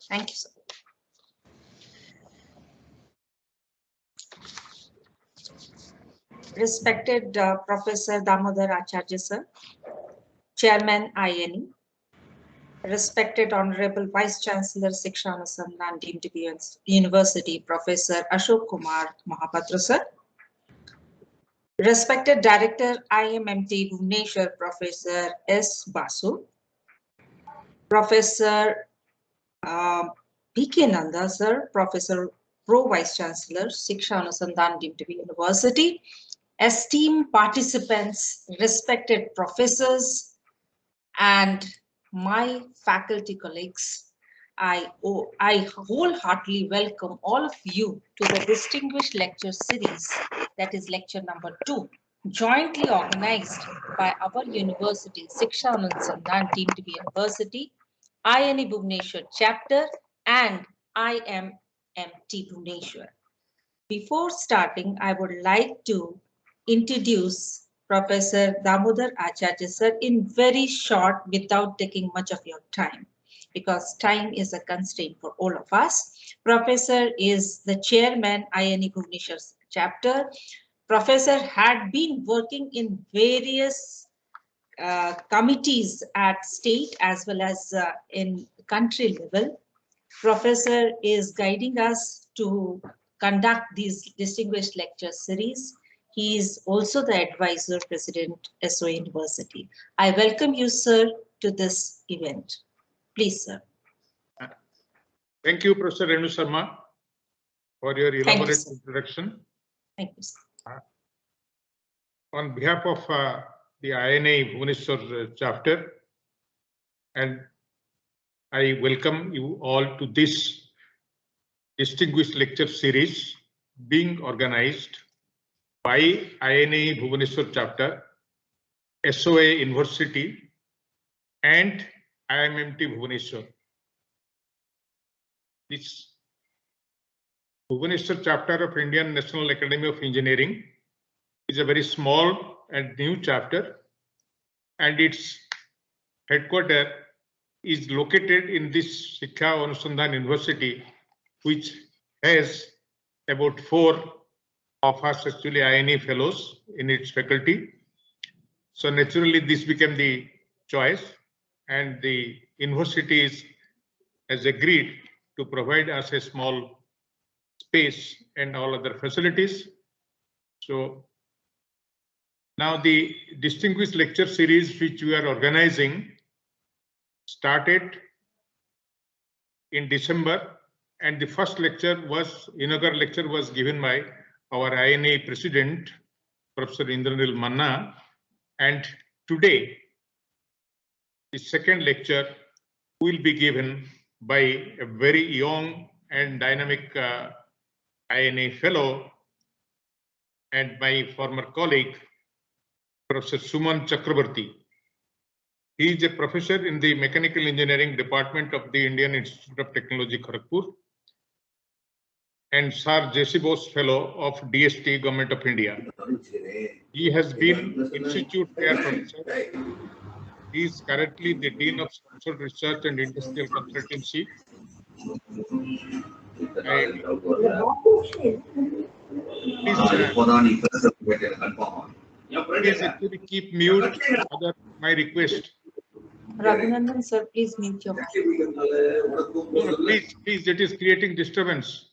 Thank you, sir. Respected Professor Damodar Acharya, sir, Chairman INE, respected Honorable Vice Chancellor Shiksha Anusandhan Deemed to be University, Professor Ashok Kumar Mahapatra, sir, respected Director IMMT Bhubaneswar, Professor S. Basu, Professor P.K. Nanda, sir, Professor Pro Vice Chancellor Shiksha Anusandhan Deemed to be University, esteemed participants, respected professors, and my faculty colleagues, I wholeheartedly welcome all of you to the distinguished lecture series, that is lecture number 2, jointly organized by our university, Shiksha Anusandhan Deemed to be University, INE Bhubaneswar chapter, and IMMT Bhubaneswar. Before starting, I would like to introduce Professor Damodar Acharya sir in very short, without taking much of your time, because time is a constraint for all of us. Professor is the chairman INE Bhubaneswar chapter. Professor had been working in various committees at state as well as in country level. Professor is guiding us to conduct these distinguished lecture series. He is also the advisor president SO University. I welcome you, sir, to this event. Please, sir. Thank you, Professor Renu Sharma, for your elaborate introduction. Thank you, sir. On behalf of the INA Bhubaneswar chapter, and I welcome you all to this distinguished lecture series being organized by INA Bhubaneswar chapter, SOA University, and IMMT Bhubaneswar. This Bhubaneswar chapter of Indian National Academy of Engineering is a very small and new chapter, and its headquarters is located in this Shiksha Anusandhan University, which has about 4 of us actually INA fellows in its faculty. So naturally this became the choice, and the university has agreed to provide us a small space and all other facilities. So now the distinguished lecture series which we are organizing started in December, and the first inaugural lecture was given by our INA president, Professor Indranil Manna, and today the second lecture will be given by a very young and dynamic INA fellow and my former colleague, Professor Suman Chakrabarti. He is a professor in the Mechanical Engineering Department of the Indian Institute of Technology, Kharagpur, and Sir J.C. Bose Fellow of DST, Government of India. He has been Institute Chair Professor. He is currently the Dean of Sponsored Research and Industrial Consultancy. Please actually keep mute my request. Raghunandan sir, please mute your mic. No, please, it is creating disturbance.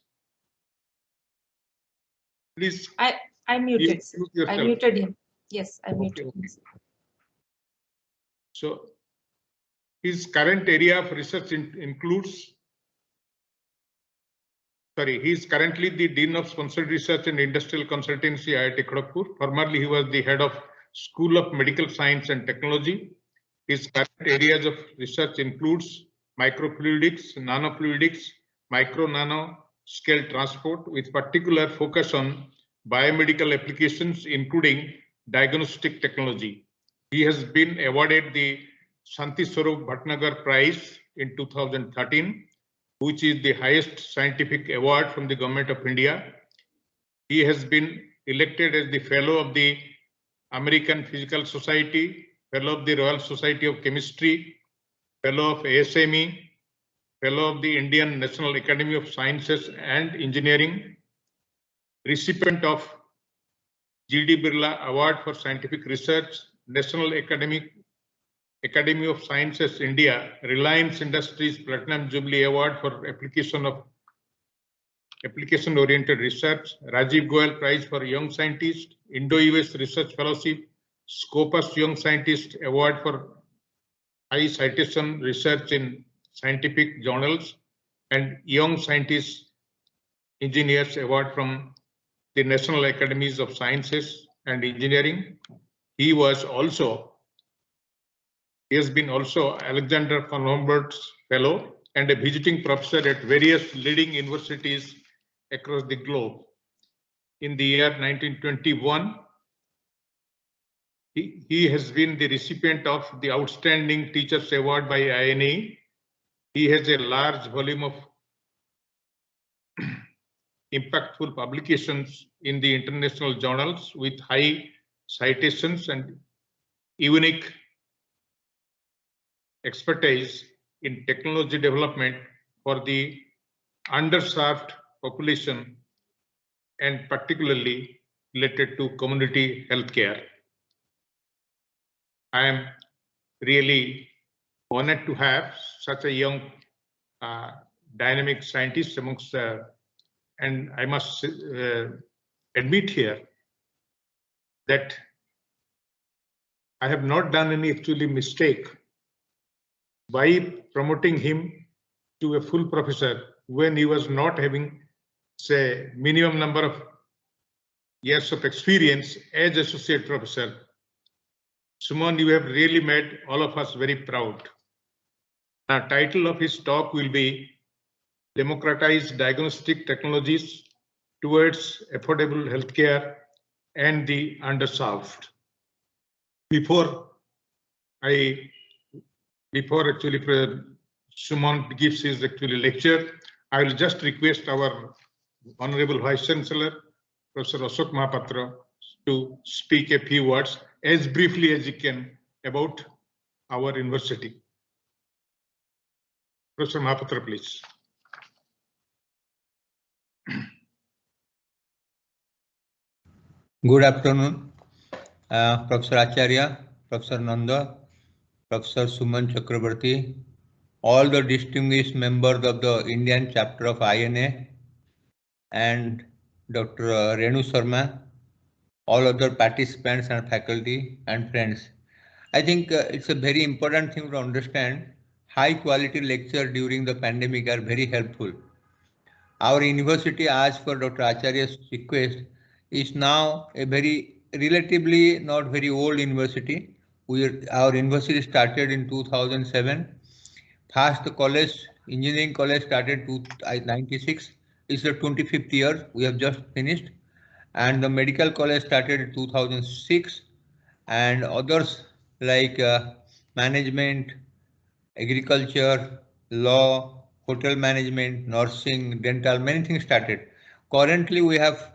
Please. I muted, sir. I muted him. Yes, I muted him. So his current area of research includes, he is currently the Dean of Sponsored Research and Industrial Consultancy, IIT Kharagpur. Formerly, he was the head of School of Medical Science and Technology. His current areas of research includes microfluidics, nanofluidics, micro-nano scale transport, with particular focus on biomedical applications, including diagnostic technology. He has been awarded the Shanti Swarup Bhatnagar Prize in 2013, which is the highest scientific award from the Government of India. He has been elected as the Fellow of the American Physical Society, Fellow of the Royal Society of Chemistry, Fellow of ASME, Fellow of the Indian National Academy of Sciences and Engineering, recipient of G.D. Birla Award for Scientific Research, National Academy of Sciences India, Reliance Industries Platinum Jubilee Award for application-oriented research, Rajiv Goyal Prize for Young Scientist, Indo-US Research Fellowship, Scopus Young Scientist Award for High Citation Research in Scientific Journals, and Young Scientist Engineers Award from the National Academies of Sciences and Engineering. He has been also Alexander von Humboldt's Fellow and a visiting professor at various leading universities across the globe. In the year 1921, he has been the recipient of the Outstanding Teachers Award by INA. He has a large volume of impactful publications in the international journals with high citations and unique expertise in technology development for the underserved population and particularly related to community healthcare. I am really honored to have such a young dynamic scientist amongst and I must admit here that I have not done any actually mistake by promoting him to a full professor when he was not having, say, minimum number of years of experience as associate professor. Suman, you have really made all of us very proud. The title of his talk will be Democratized Diagnostic Technologies Towards Affordable Healthcare and the Underserved. Before actually Suman gives his actually lecture, I will just request our Honorable Vice Chancellor, Professor Ashok Mahapatra, to speak a few words as briefly as he can about our university. Professor Mahapatra, please. Good afternoon, Professor Acharya, Professor Nanda, Professor Suman Chakrabarti, all the distinguished members of the Indian chapter of INA, and Dr. Renu Sharma, all other participants and faculty and friends. I think it's a very important thing to understand. High quality lecture during the pandemic are very helpful. Our university, as per Dr. Acharya's request, is now a very relatively not very old university. Our university started in 2007. First college, engineering college started in 1996. It's the 25th year. We have just finished. And the medical college started in 2006. And others like management, agriculture, law, hotel management, nursing, dental, many things started. Currently, we have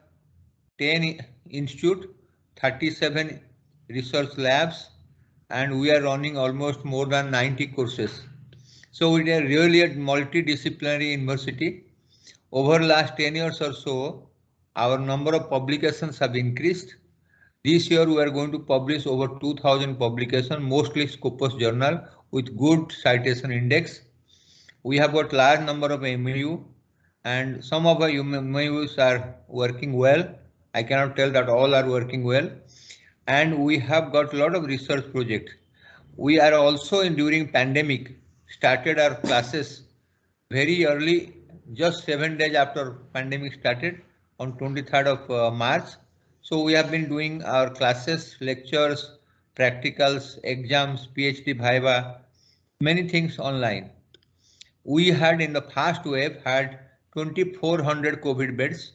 10 institute, 37 research labs, and we are running almost more than 90 courses. So we are really a multidisciplinary university. Over last 10 years or so, our number of publications have increased. This year we are going to publish over 2000 publications, mostly Scopus journal with good citation index. We have got large number of MAU and some of our MAUs are working well. I cannot tell that all are working well. And we have got a lot of research projects. We are also during pandemic started our classes very early, just 7 days after pandemic started on 23rd of March. So we have been doing our classes, lectures, practicals, exams, PhD viva, many things online. We had in the first wave had 2400 COVID beds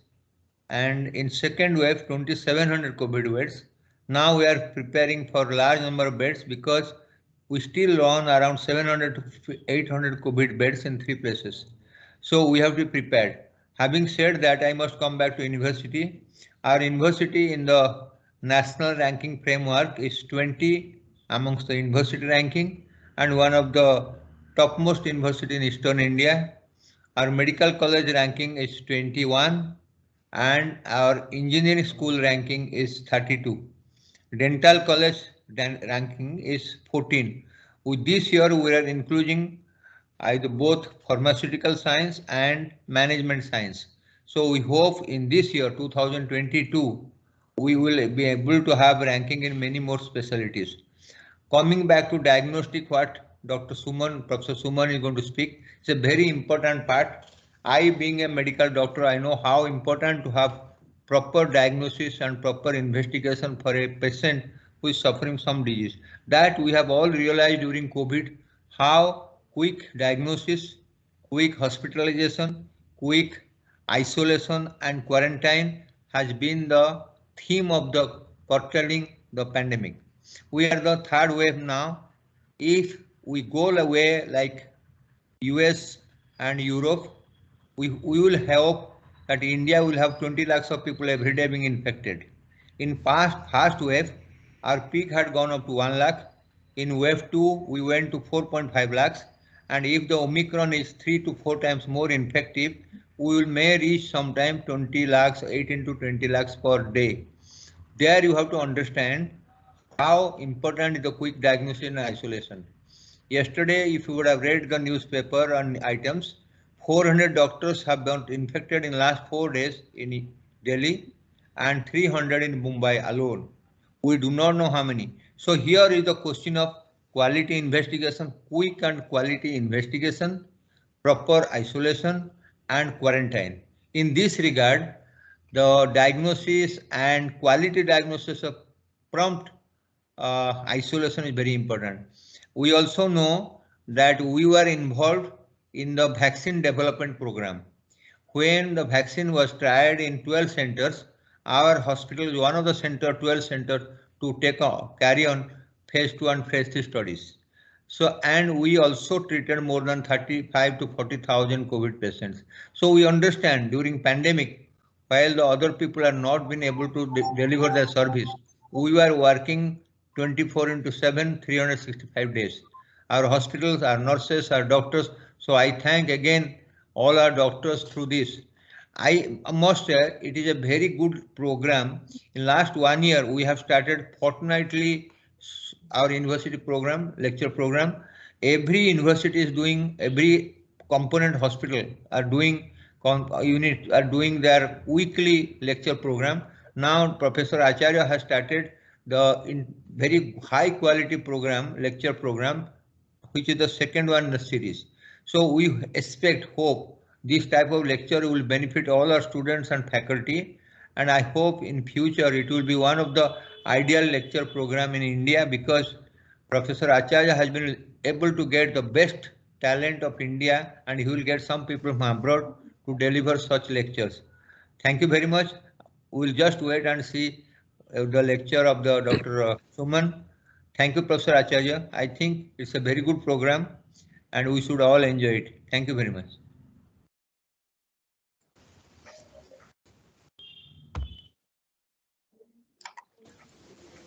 and in second wave 2700 COVID beds. Now we are preparing for large number of beds because we still run around 700 to 800 COVID beds in 3 places. So we have to be prepared. Having said that, I must come back to university. Our university in the national ranking framework is 20 amongst the university ranking and one of the topmost university in Eastern India. Our medical college ranking is 21 and our engineering school ranking is 32. Dental college ranking is 14. With this year we are including either both pharmaceutical science and management science. So we hope in this year 2022 we will be able to have ranking in many more specialties. Coming back to diagnostic, what Dr. Suman, Professor Suman is going to speak, it's a very important part. I, being a medical doctor, I know how important to have proper diagnosis and proper investigation for a patient who is suffering some disease. That we have all realized during COVID, how quick diagnosis, quick hospitalization, quick isolation and quarantine has been the theme of the curtailing the pandemic. We are the third wave now. If we go away like US and Europe, we will have that India will have 20 lakhs of people every day being infected. In first wave, our peak had gone up to 1 lakh. In wave 2, we went to 4.5 lakhs. And if the Omicron is 3 to 4 times more infective, we will may reach sometime 20 lakhs, 18 to 20 lakhs per day. There you have to understand how important is the quick diagnosis and isolation. Yesterday, if you would have read the newspaper on items, 400 doctors have been infected in the last 4 days in Delhi and 300 in Mumbai alone. We do not know how many. So here is the question of quality investigation, quick and quality investigation, proper isolation and quarantine. In this regard, the diagnosis and quality diagnosis of prompt isolation is very important. We also know that we were involved in the vaccine development program. When the vaccine was tried in 12 centers, our hospital is one of the 12 centers to carry on phase 2 and phase 3 studies. So, and we also treated more than 35 to 40,000 COVID patients. So we understand during pandemic, while the other people are not been able to deliver their service, we were working 24 into 7, 365 days. Our hospitals, our nurses, our doctors. So I thank again all our doctors through this. I must say it is a very good program. In last 1 year, we have started fortnightly our university program, lecture program. Every university is doing, every component hospital are doing, unit are doing their weekly lecture program. Now Professor Acharya has started the very high quality program, lecture program, which is the second one in the series. So we expect, hope this type of lecture will benefit all our students and faculty, and I hope in future it will be one of the ideal lecture program in India, because Professor Acharya has been able to get the best talent of India, and he will get some people from abroad to deliver such lectures. Thank you very much. We'll just wait and see the lecture of the Dr. Suman. Thank you, Professor Acharya. I think it's a very good program and we should all enjoy it. Thank you very much.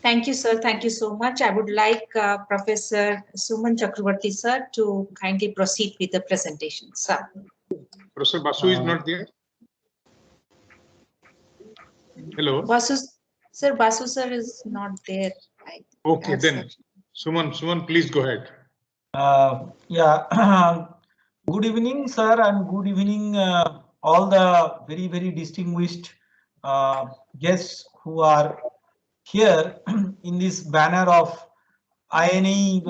Thank you, sir. Thank you so much. I would like Professor Suman Chakravarti, sir, to kindly proceed with the presentation, sir. Professor Basu is not there. Hello. Basu, sir is not there. Okay, then Suman, please go ahead. Yeah. Good evening, sir, and good evening, all the very, very distinguished guests who are here in this banner of Inae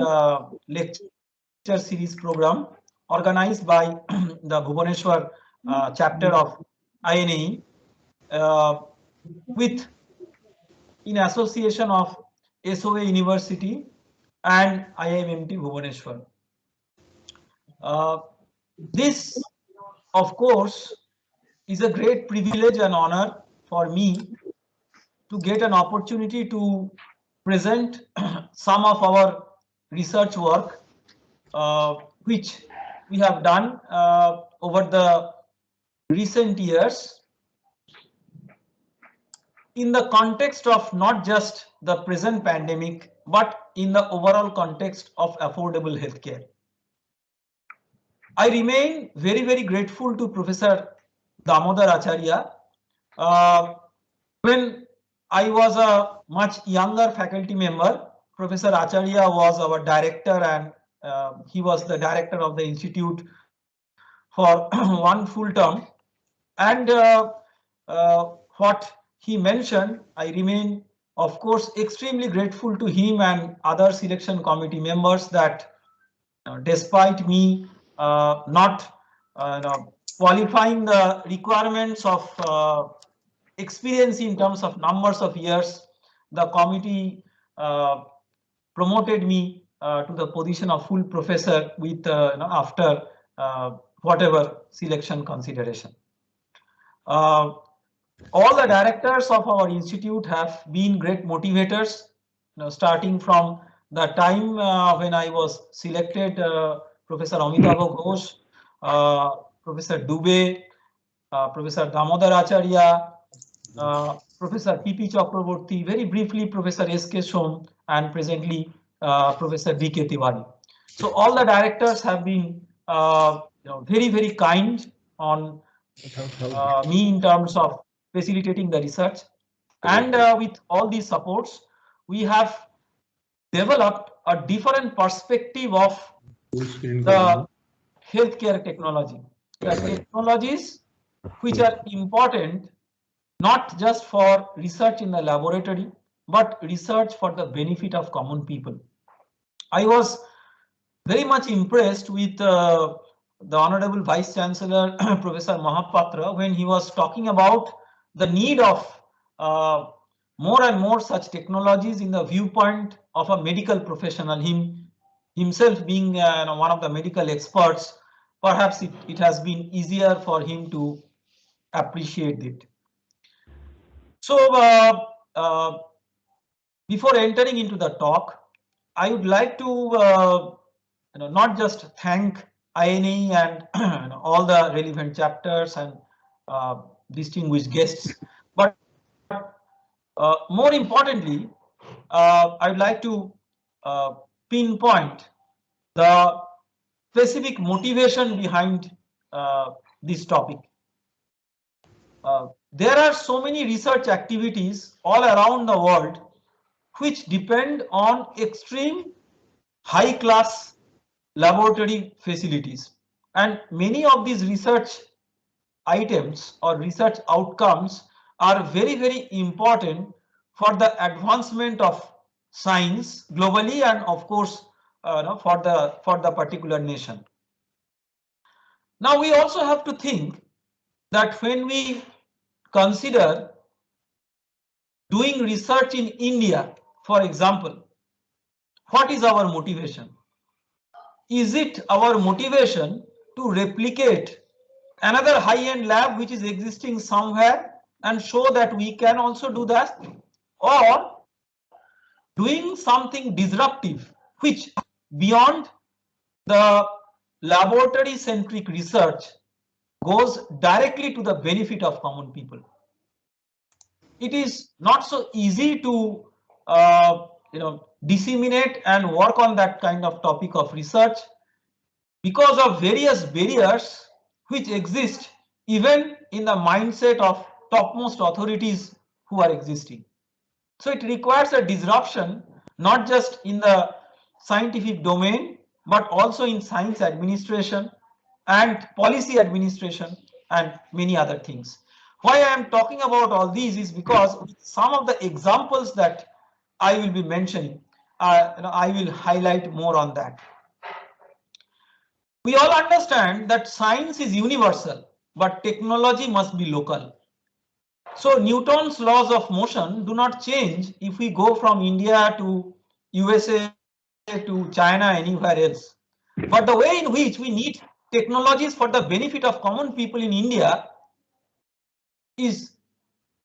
Lecture Series program organized by the Bhubaneswar chapter of Inae with in association of SOA University and IIMT Bhubaneswar. This, of course, is a great privilege and honor for me to get an opportunity to present some of our research work, which we have done over the recent years in the context of not just the present pandemic, but in the overall context of affordable healthcare. I remain very grateful to Professor Damodar Acharya. When I was a much younger faculty member, Professor Acharya was our director, and he was the director of the institute for one full term. And what he mentioned, I remain, of course, extremely grateful to him and other selection committee members that despite me not qualifying the requirements of experience in terms of numbers of years, the committee promoted me to the position of full professor with after whatever selection consideration. All the directors of our institute have been great motivators, starting from the time when I was selected, Professor Amitabh Ghosh, Professor Dubey, Professor Damodar Acharya, Professor P.P. Chakraborty, very briefly Professor S.K. Shom, and presently Professor D.K. Tiwari. So all the directors have been very kind on me in terms of facilitating the research, and with all these supports we have developed a different perspective of the healthcare technology, the technologies which are important not just for research in the laboratory but research for the benefit of common people. I was very much impressed with the Honorable Vice Chancellor Professor Mahapatra when he was talking about the need of more and more such technologies in the viewpoint of a medical professional, himself being one of the medical experts. Perhaps it has been easier for him to appreciate it. So before entering into the talk, I would like to not just thank INE and all the relevant chapters and distinguished guests, but more importantly, I would like to pinpoint the specific motivation behind this topic. There are so many research activities all around the world which depend on extreme high class laboratory facilities, and many of these research items or research outcomes are very important for the advancement of science globally and of course for the particular nation. Now we also have to think that when we consider doing research in India, for example, what is our motivation? Is it our motivation to replicate another high-end lab which is existing somewhere and show that we can also do that, or doing something disruptive which beyond the laboratory centric research goes directly to the benefit of common people? It is not so easy to disseminate and work on that kind of topic of research because of various barriers which exist even in the mindset of topmost authorities who are existing. So it requires a disruption not just in the scientific domain but also in science administration and policy administration and many other things. Why I am talking about all these is because some of the examples that I will be mentioning, I will highlight more on that. We all understand that science is universal, but technology must be local. So Newton's laws of motion do not change if we go from India to USA to China, anywhere else. But the way in which we need technologies for the benefit of common people in India is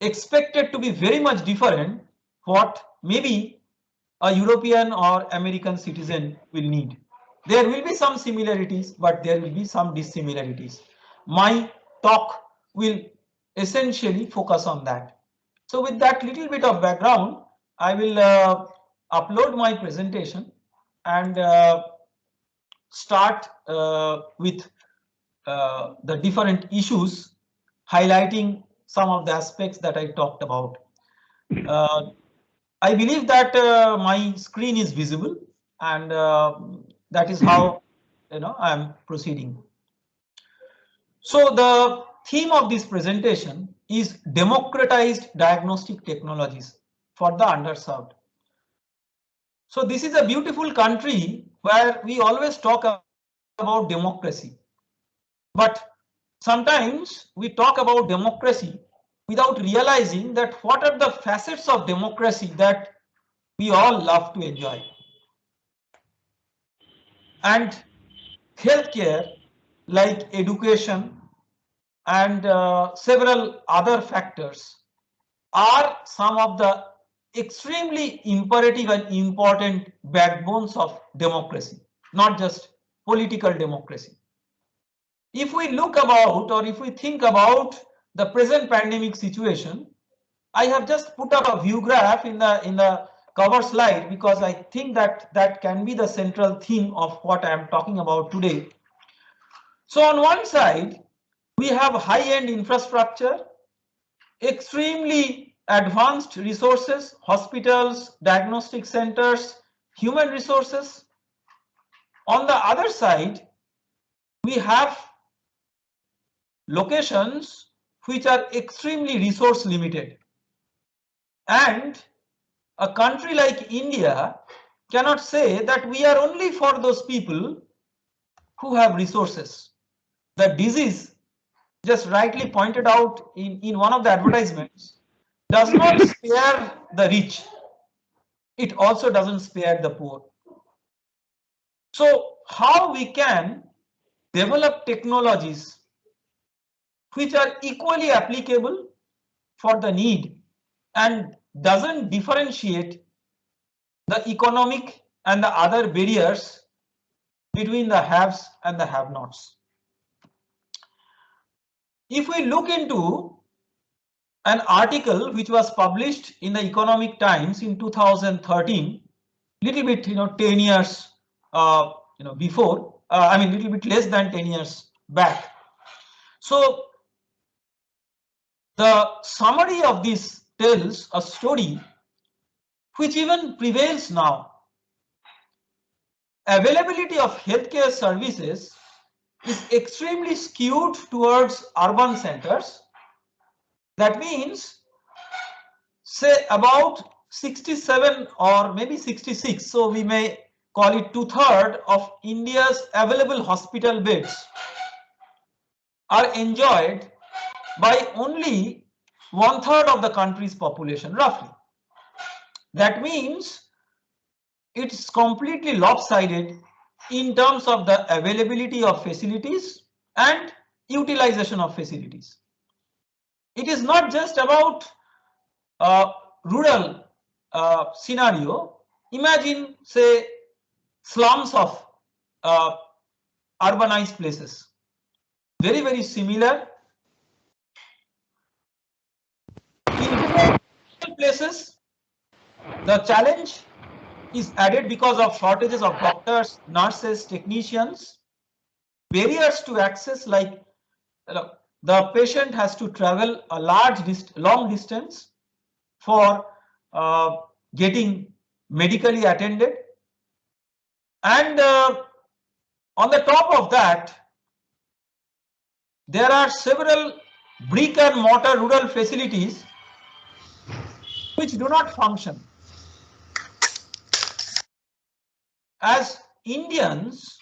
expected to be very much different what maybe a European or American citizen will need. There will be some similarities, but there will be some dissimilarities. My talk will essentially focus on that. So with that little bit of background, I will upload my presentation and start with the different issues, highlighting some of the aspects that I talked about. I believe that my screen is visible, and that is how I am proceeding. So the theme of this presentation is democratized diagnostic technologies for the underserved. So this is a beautiful country where we always talk about democracy, but sometimes we talk about democracy without realizing that what are the facets of democracy that we all love to enjoy. And healthcare, like education and several other factors, are some of the extremely imperative and important backbones of democracy, not just political democracy. If we look about, or if we think about the present pandemic situation, I have just put up a view graph in the cover slide because I think that that can be the central theme of what I am talking about today. So on one side, we have high-end infrastructure, extremely advanced resources, hospitals, diagnostic centers, human resources. On the other side, we have locations which are extremely resource limited. And a country like India cannot say that we are only for those people who have resources. The disease, just rightly pointed out in one of the advertisements, does not spare the rich. It also doesn't spare the poor. So how we can develop technologies which are equally applicable for the need and doesn't differentiate the economic and the other barriers between the haves and the have-nots. If we look into an article which was published in the Economic Times in 2013, little bit 10 years before, I mean little bit less than 10 years back. So the summary of this tells a story which even prevails now. Availability of healthcare services is extremely skewed towards urban centers. That means, say about 67 or maybe 66, so we may call it 2/3 of India's available hospital beds are enjoyed by only 1/3 of the country's population, roughly. That means it's completely lopsided in terms of the availability of facilities and utilization of facilities. It is not just about rural scenario. Imagine, say, slums of urbanized places. Very, very similar. In rural places, the challenge is added because of shortages of doctors, nurses, technicians, barriers to access, like the patient has to travel a long distance for getting medically attended, and on the top of that, there are several brick and mortar rural facilities which do not function. As Indians,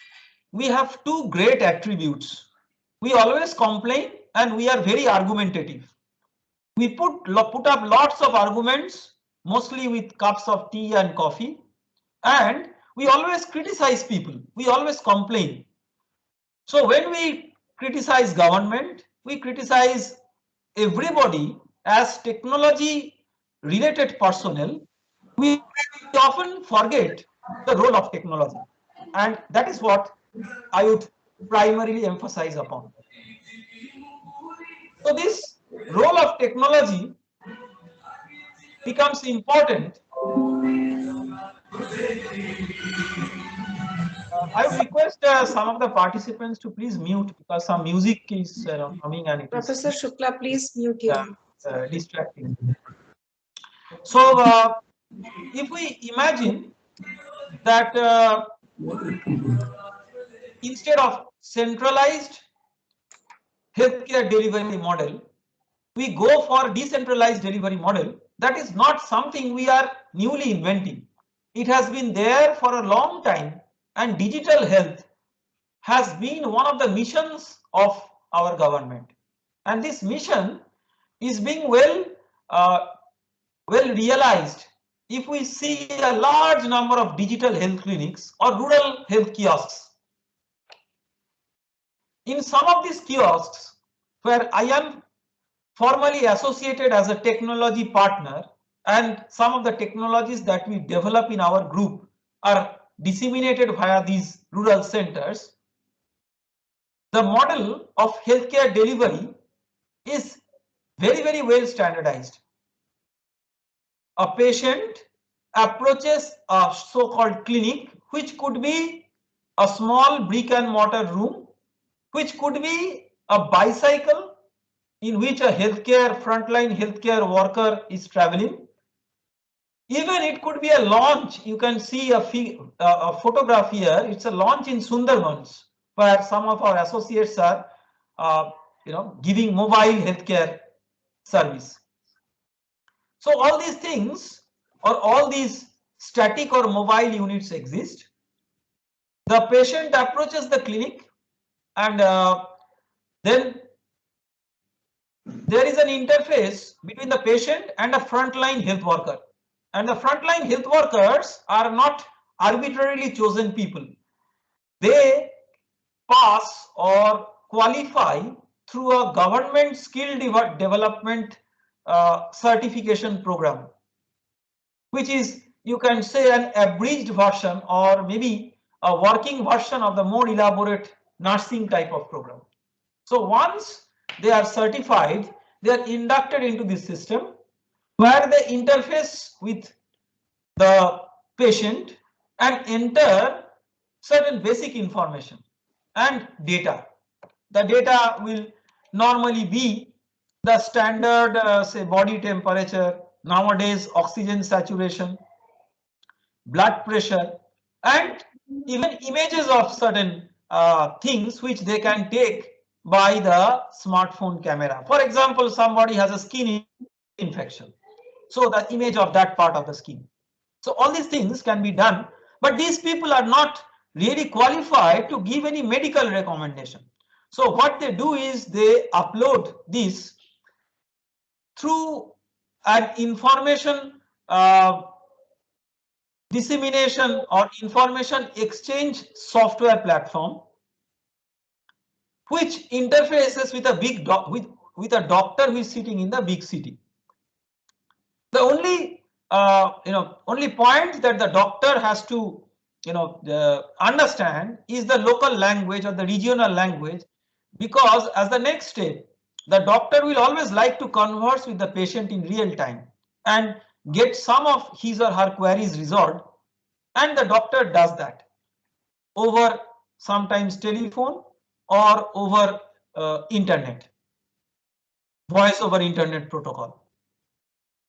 we have two great attributes. We always complain and we are very argumentative. We put up lots of arguments, mostly with cups of tea and coffee, and we always criticize people. We always complain. So when we criticize government, we criticize everybody as technology related personnel. We often forget the role of technology, and that is what I would primarily emphasize upon. So this role of technology becomes important I would request some of the participants to please mute because some music is coming and it Professor is Shukla, please mute your. distracting. So if we imagine that instead of centralized healthcare delivery model, we go for decentralized delivery model. That is not something we are newly inventing. It has been there for a long time, and digital health has been one of the missions of our government. And this mission is being well realized if we see a large number of digital health clinics or rural health kiosks. In some of these kiosks, where I am formally associated as a technology partner, and some of the technologies that we develop in our group are disseminated via these rural centers, the model of healthcare delivery is very well standardized. A patient approaches a so-called clinic, which could be a small brick and mortar room, which could be a bicycle in which a frontline healthcare worker is traveling. Even it could be a launch. You can see a photograph here. It's a launch in Sundarbans where some of our associates are giving mobile healthcare service. So all these things or all these static or mobile units exist. The patient approaches the clinic, and then there is an interface between the patient and a frontline health worker. And the frontline health workers are not arbitrarily chosen people. They pass or qualify through a government skill development certification program, which is, you can say, an abridged version or maybe a working version of the more elaborate nursing type of program. So once they are certified, they are inducted into this system where they interface with the patient and enter certain basic information and data. The data will normally be the standard say body temperature, nowadays oxygen saturation, blood pressure, and even images of certain things which they can take by the smartphone camera. For example, somebody has a skin infection, so the image of that part of the skin. So all these things can be done, but these people are not really qualified to give any medical recommendation. So what they do is they upload this through an information dissemination or information exchange software platform, which interfaces with a with a doctor who is sitting in the big city. The only only point that the doctor has to understand is the local language or the regional language, because as the next step, the doctor will always like to converse with the patient in real time and get some of his or her queries resolved, and the doctor does that over sometimes telephone or over internet, voice over internet protocol.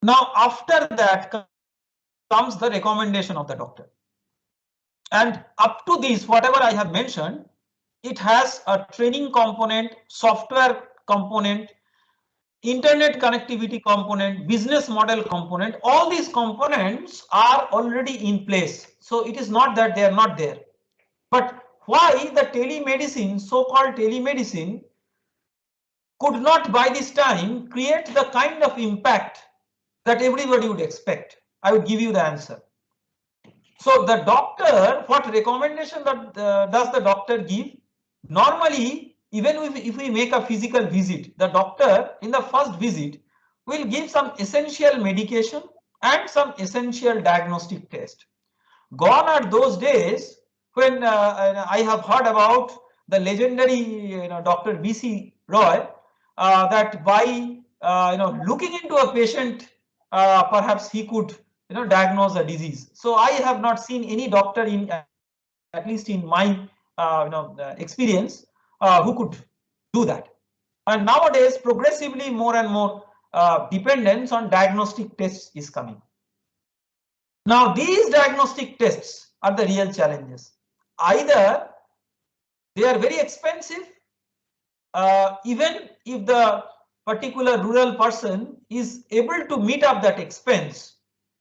Now after that comes the recommendation of the doctor, and up to this, whatever I have mentioned, it has a training component, software component, internet connectivity component, business model component. All these components are already in place, so it is not that they are not there. But why the telemedicine, so-called telemedicine, could not by this time create the kind of impact that everybody would expect? I would give you the answer. So the doctor, what recommendation that does the doctor give? Normally, even if we make a physical visit, the doctor in the first visit will give some essential medication and some essential diagnostic test. Gone are those days when I have heard about the legendary Dr. B.C. Roy, that by looking into a patient, perhaps he could diagnose a disease. So I have not seen any doctor in at least in my experience, who could do that. And nowadays, progressively more and more dependence on diagnostic tests is coming. Now, these diagnostic tests are the real challenges. Either they are very expensive, even if the particular rural person is able to meet up that expense.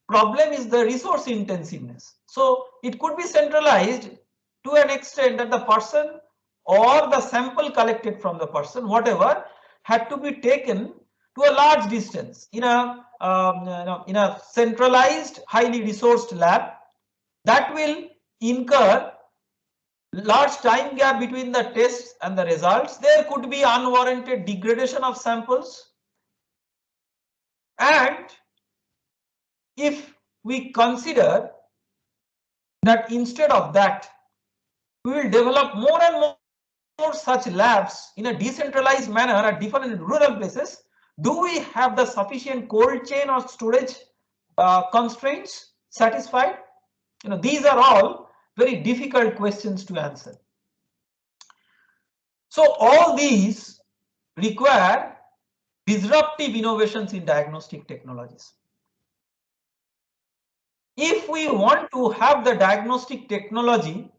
Problem is the resource intensiveness. So it could be centralized to an extent that the person or the sample collected from the person, whatever, had to be taken to a large distance in a centralized, highly resourced lab. That will incur large time gap between the tests and the results. There could be unwarranted degradation of samples. And if we consider that instead of that, we will develop more and more such labs in a decentralized manner at different rural places, do we have the sufficient cold chain or storage constraints satisfied? These are all very difficult questions to answer. So all these require disruptive innovations in diagnostic technologies. If we want to have the diagnostic technology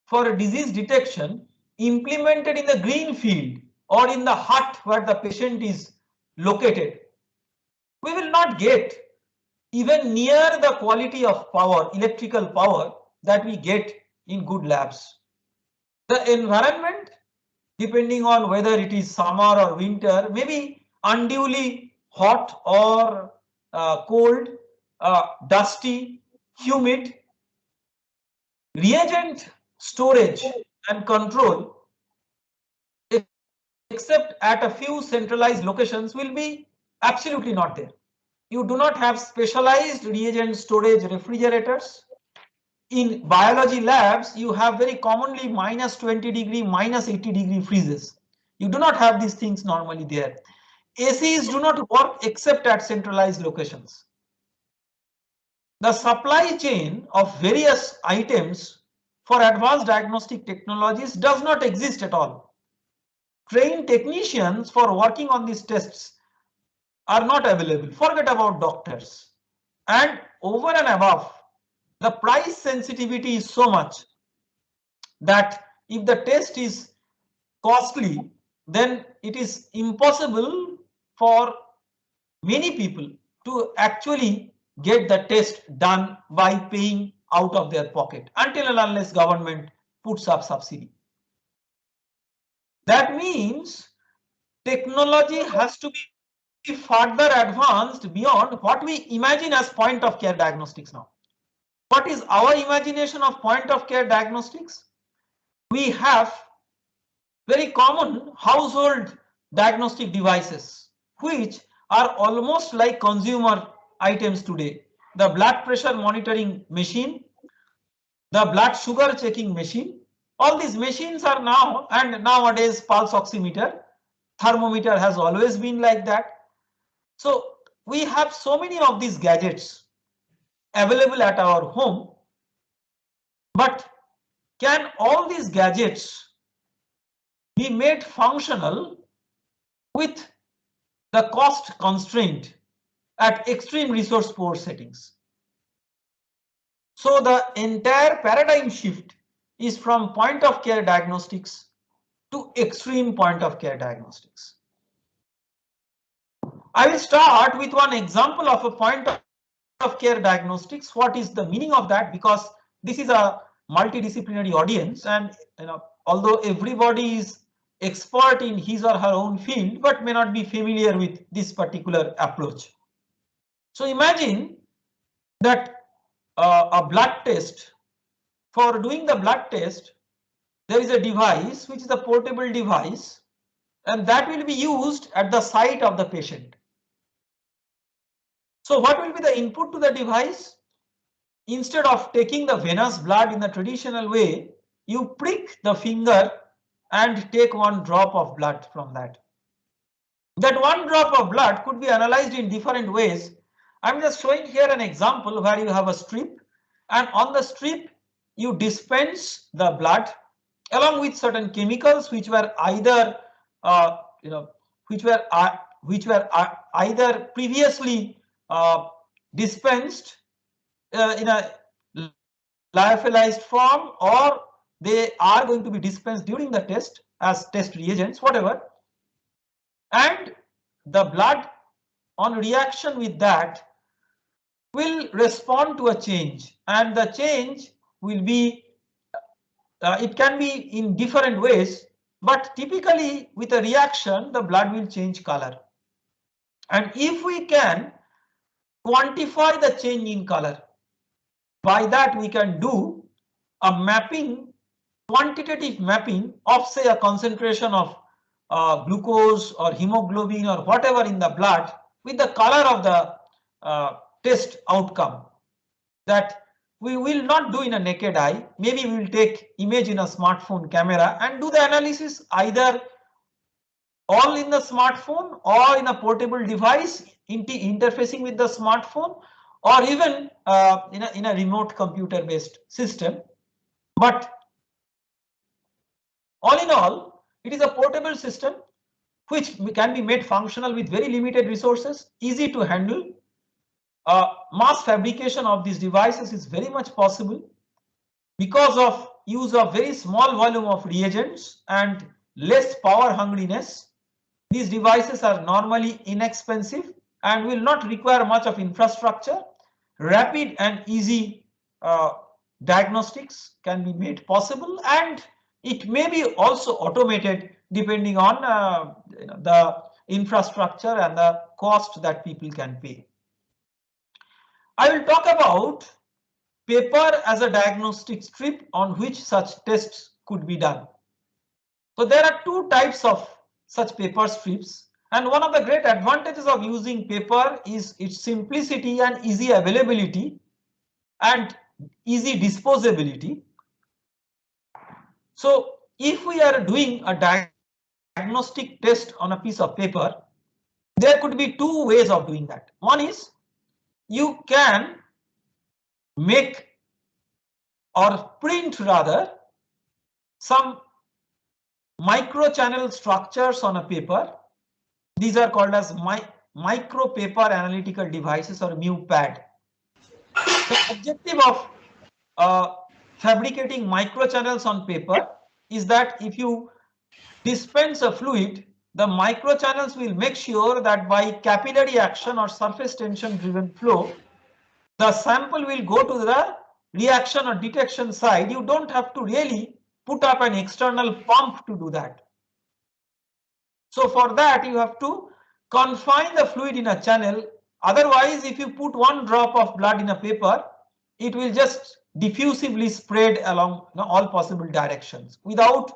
for disease detection implemented in the green field or in the hut where the patient is located, we will not get even near the quality of power, electrical power, that we get in good labs. The environment, depending on whether it is summer or winter, may be unduly hot or cold, dusty, humid. Reagent storage and control, except at a few centralized locations, will be absolutely not there. You do not have specialized reagent storage refrigerators. In biology labs, you have very commonly -20°, -80° freezes. You do not have these things normally there. ACs do not work except at centralized locations. The supply chain of various items for advanced diagnostic technologies does not exist at all. Trained technicians for working on these tests are not available. Forget about doctors. And over and above, the price sensitivity is so much that if the test is costly, then it is impossible for many people to actually get the test done by paying out of their pocket until and unless government puts up subsidy. That means technology has to be further advanced beyond what we imagine as point of care diagnostics now. What is our imagination of point of care diagnostics? We have very common household diagnostic devices which are almost like consumer items today. The blood pressure monitoring machine, the blood sugar checking machine, all these machines are now, and nowadays pulse oximeter, thermometer has always been like that. So we have so many of these gadgets available at our home, but can all these gadgets be made functional with the cost constraint at extreme resource poor settings? So the entire paradigm shift is from point of care diagnostics to extreme point of care diagnostics. I will start with one example of a point of care diagnostics. What is the meaning of that? Because this is a multidisciplinary audience, and although everybody is expert in his or her own field, but may not be familiar with this particular approach. So imagine that a blood test, for doing the blood test, there is a device which is a portable device, and that will be used at the site of the patient. So what will be the input to the device? Instead of taking the venous blood in the traditional way, you prick the finger and take one drop of blood from that. That one drop of blood could be analyzed in different ways. I'm just showing here an example where you have a strip, and on the strip you dispense the blood along with certain chemicals which were either which were either previously dispensed in a lyophilized form, or they are going to be dispensed during the test as test reagents, whatever, and the blood on reaction with that will respond to a change, and the change will be it can be in different ways, but typically with a reaction the blood will change color. And if we can quantify the change in color, by that we can do a mapping, quantitative mapping of, say, a concentration of glucose or hemoglobin or whatever in the blood with the color of the test outcome, that we will not do in a naked eye. Maybe we will take image in a smartphone camera and do the analysis either all in the smartphone or in a portable device interfacing with the smartphone, or even in a remote computer based system. But all in all, it is a portable system which can be made functional with very limited resources, easy to handle. Mass fabrication of these devices is very much possible because of use of very small volume of reagents and less power hungriness. These devices are normally inexpensive and will not require much of infrastructure. Rapid and easy diagnostics can be made possible, and it may be also automated depending on the infrastructure and the cost that people can pay. I will talk about paper as a diagnostic strip on which such tests could be done. So there are two types of such paper strips, and one of the great advantages of using paper is its simplicity and easy availability and easy disposability. So if we are doing a diagnostic test on a piece of paper, there could be two ways of doing that. One is you can make or print rather some microchannel structures on a paper. These are called as micro paper analytical devices, or MUPAD. The objective of fabricating microchannels on paper is that if you dispense a fluid, the microchannels will make sure that by capillary action or surface tension driven flow, the sample will go to the reaction or detection side. You don't have to really put up an external pump to do that. So for that you have to confine the fluid in a channel. Otherwise, if you put one drop of blood in a paper, it will just diffusively spread along all possible directions without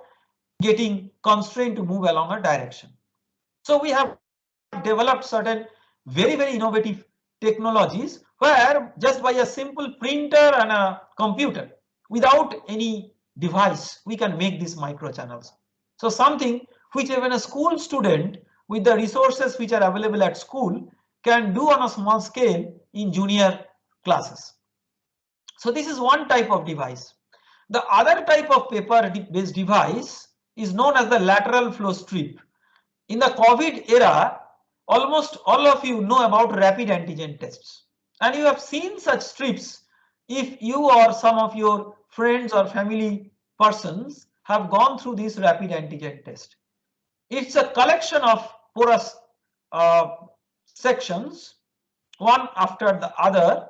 getting constrained to move along a direction. So we have developed certain very innovative technologies where just by a simple printer and a computer, without any device, we can make these microchannels. So something which even a school student with the resources which are available at school can do on a small scale in junior classes. So this is one type of device. The other type of paper based device is known as the lateral flow strip. In the COVID era, almost all of you know about rapid antigen tests, and you have seen such strips if you or some of your friends or family persons have gone through this rapid antigen test. It's a collection of porous sections, one after the other,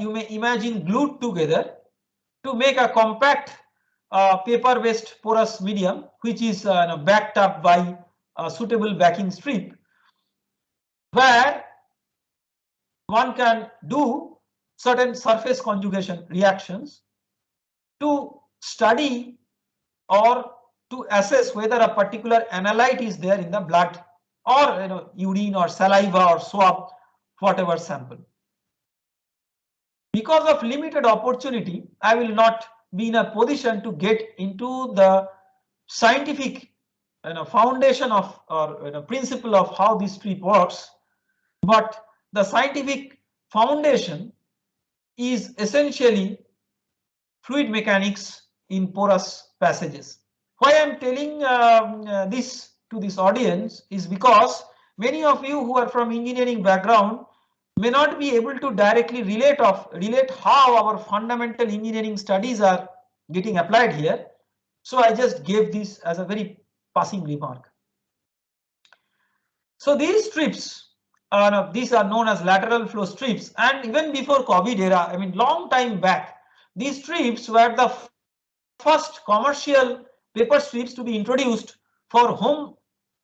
you may imagine glued together to make a compact paper based porous medium, which is backed up by a suitable backing strip, where one can do certain surface conjugation reactions to study or to assess whether a particular analyte is there in the blood or urine or saliva or swab, whatever sample. Because of limited opportunity, I will not be in a position to get into the scientific foundation of or principle of how this strip works, but the scientific foundation is essentially fluid mechanics in porous passages. Why I am telling this to this audience is because many of you who are from engineering background may not be able to directly relate how our fundamental engineering studies are getting applied here. So I just gave this as a very passing remark. So these strips these are known as lateral flow strips, and even before COVID era, I mean long time back, these strips were the first commercial paper strips to be introduced for home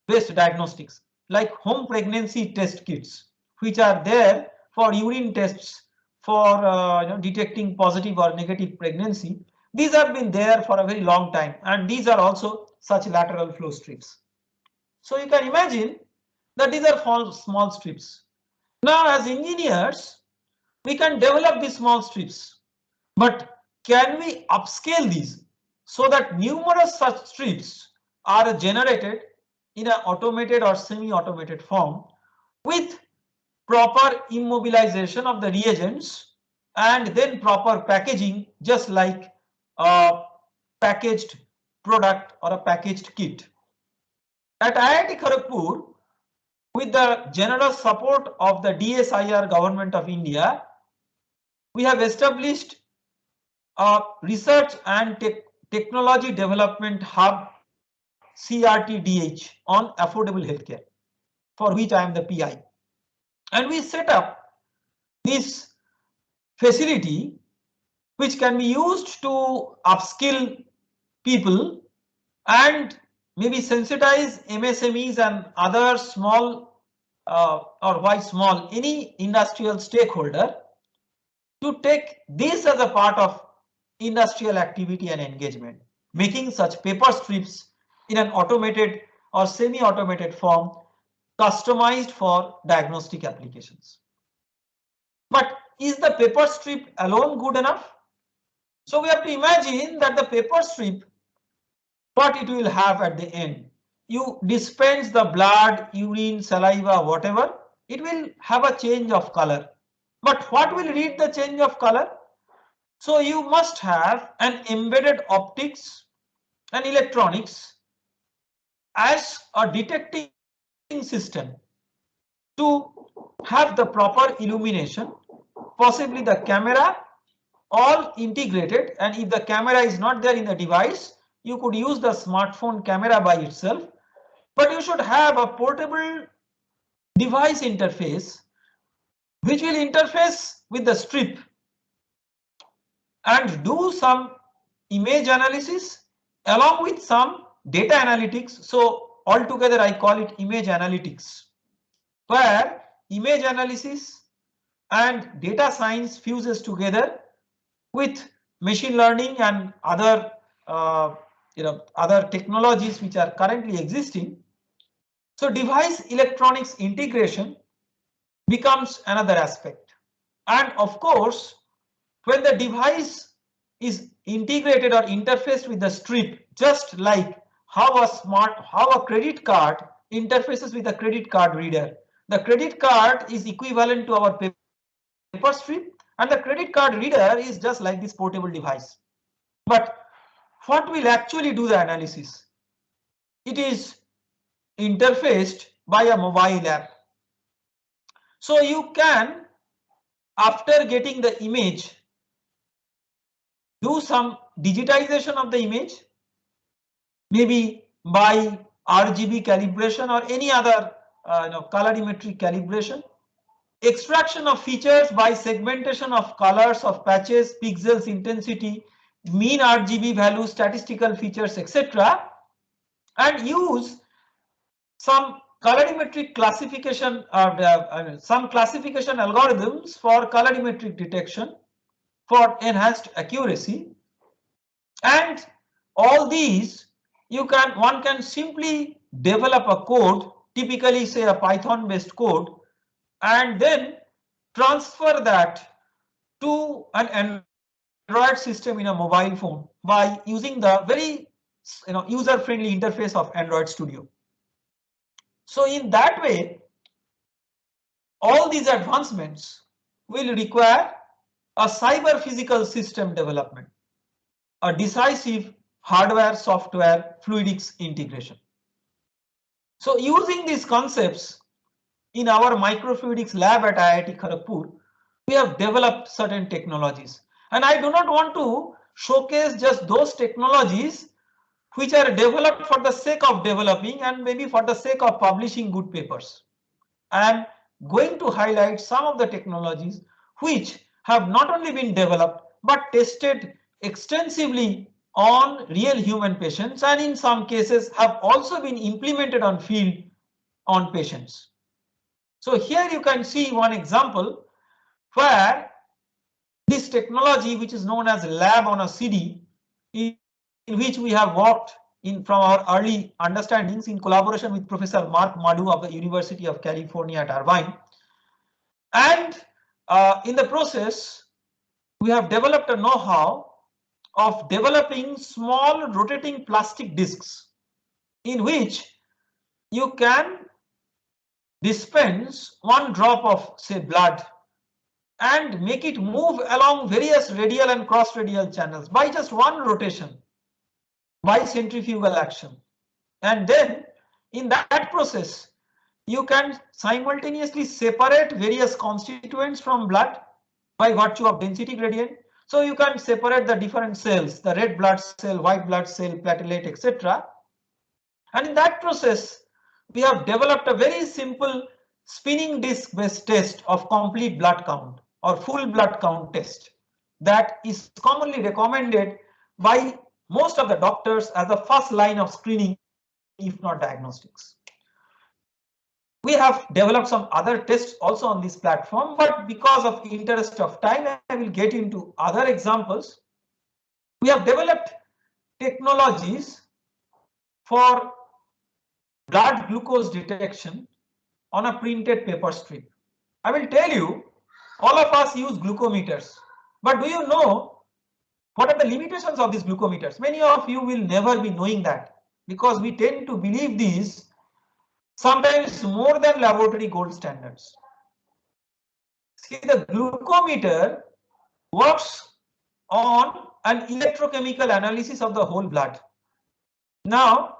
based diagnostics, like home pregnancy test kits, which are there for urine tests for detecting positive or negative pregnancy. These have been there for a very long time, and these are also such lateral flow strips. So you can imagine that these are small strips. Now as engineers, we can develop these small strips, but can we upscale these so that numerous such strips are generated in an automated or semi-automated form with proper immobilization of the reagents and then proper packaging, just like a packaged product or a packaged kit. At IIT Kharagpur, with the generous support of the DSIR Government of India, we have established a research and technology development hub, CRTDH, on affordable healthcare, for which I am the PI. And we set up this facility which can be used to upskill people and maybe sensitize MSMEs and other small or why small, any industrial stakeholder to take this as a part of industrial activity and engagement, making such paper strips in an automated or semi-automated form customized for diagnostic applications. But is the paper strip alone good enough? So we have to imagine that the paper strip, what it will have at the end. You dispense the blood, urine, saliva, whatever, it will have a change of color. But what will read the change of color? So you must have an embedded optics and electronics as a detecting system to have the proper illumination, possibly the camera, all integrated. And if the camera is not there in the device, you could use the smartphone camera by itself, but you should have a portable device interface which will interface with the strip and do some image analysis along with some data analytics. So altogether I call it image analytics, where image analysis and data science fuses together with machine learning and other other technologies which are currently existing. So device electronics integration becomes another aspect. And of course, when the device is integrated or interfaced with the strip, just like how a credit card interfaces with a credit card reader. The credit card is equivalent to our paper strip, and the credit card reader is just like this portable device. But what will actually do the analysis? It is interfaced by a mobile app. So you can, after getting the image, do some digitization of the image, maybe by RGB calibration or any other colorimetric calibration, extraction of features by segmentation of colors of patches, pixels, intensity, mean RGB values, statistical features, etc., and use some colorimetric classification or some classification algorithms for colorimetric detection for enhanced accuracy. And all these one can simply develop a code, typically say a Python based code, and then transfer that to an Android system in a mobile phone by using the very user friendly interface of Android Studio. So in that way, all these advancements will require a cyber physical system development. a decisive hardware-software fluidics integration. So using these concepts in our microfluidics lab at IIT Kharagpur, we have developed certain technologies. And I do not want to showcase just those technologies which are developed for the sake of developing and maybe for the sake of publishing good papers. I am going to highlight some of the technologies which have not only been developed but tested extensively on real human patients, and in some cases have also been implemented on field on patients. So here you can see one example where this technology, which is known as lab on a CD, in which we have worked from our early understandings in collaboration with Professor Mark Madhu of the University of California at Irvine. And in the process, we have developed a know-how of developing small rotating plastic discs in which you can dispense one drop of, say, blood and make it move along various radial and cross radial channels by just one rotation, by centrifugal action. And then in that process, you can simultaneously separate various constituents from blood by virtue of density gradient. So you can separate the different cells, the red blood cell, white blood cell, platelet, etc. And in that process, we have developed a very simple spinning disc based test of complete blood count or full blood count test that is commonly recommended by most of the doctors as the first line of screening, if not diagnostics. We have developed some other tests also on this platform, but because of interest of time, I will get into other examples. We have developed technologies for blood glucose detection on a printed paper strip. I will tell you, all of us use glucometers, but do you know what are the limitations of these glucometers? Many of you will never be knowing that because we tend to believe these sometimes more than laboratory gold standards. See, the glucometer works on an electrochemical analysis of the whole blood. Now,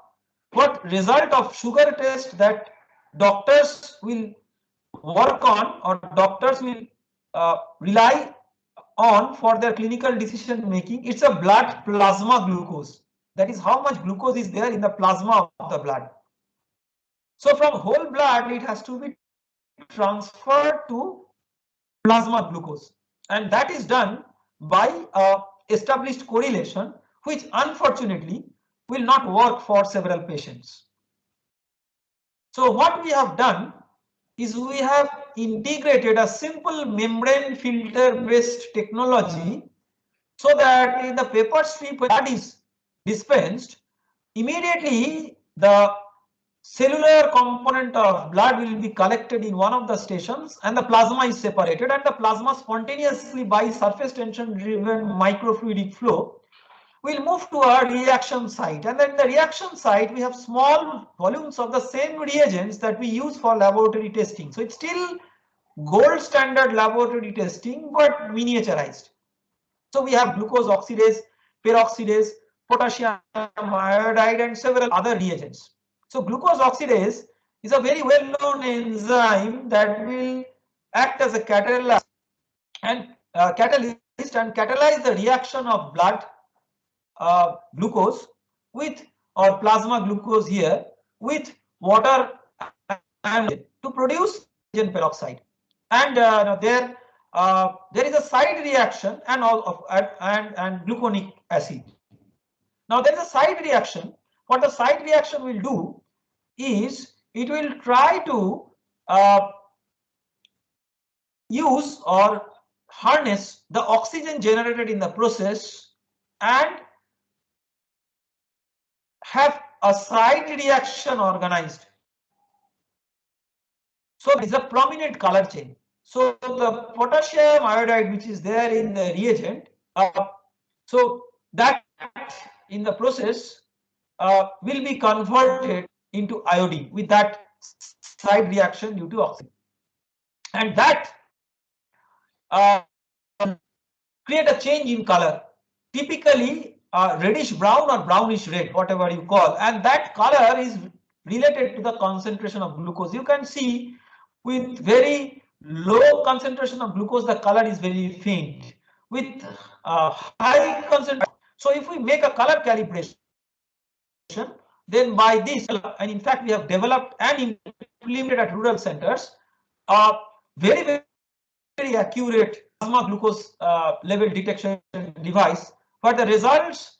what result of sugar test that doctors will work on or doctors will rely on for their clinical decision making, it's a blood plasma glucose. That is how much glucose is there in the plasma of the blood. So from whole blood, it has to be transferred to plasma glucose, and that is done by established correlation, which unfortunately will not work for several patients. So what we have done is we have integrated a simple membrane filter based technology so that in the paper strip when blood is dispensed, immediately the cellular component of blood will be collected in one of the stations and the plasma is separated, and the plasma spontaneously by surface tension driven microfluidic flow will move to a reaction site, and then in the reaction site we have small volumes of the same reagents that we use for laboratory testing. So it's still gold standard laboratory testing but miniaturized. So we have glucose oxidase, peroxidase, potassium iodide and several other reagents. So glucose oxidase is a very well-known enzyme that will act as a catalyst and catalyze the reaction of blood glucose with or plasma glucose here with water and to produce hydrogen peroxide. And there is a side reaction and gluconic acid. Now there is a side reaction. What the side reaction will do is it will try to use or harness the oxygen generated in the process and have a side reaction organized. So there is a prominent color change. So the potassium iodide which is there in the reagent, so that in the process will be converted into iodine with that side reaction due to oxygen, and that create a change in color. Typically reddish brown or brownish red, whatever you call, and that color is related to the concentration of glucose. You can see with very low concentration of glucose, the color is very faint. With high concentration, so if we make a color calibration, then by this, and in fact we have developed and implemented at rural centers very, very accurate plasma glucose level detection device, but the results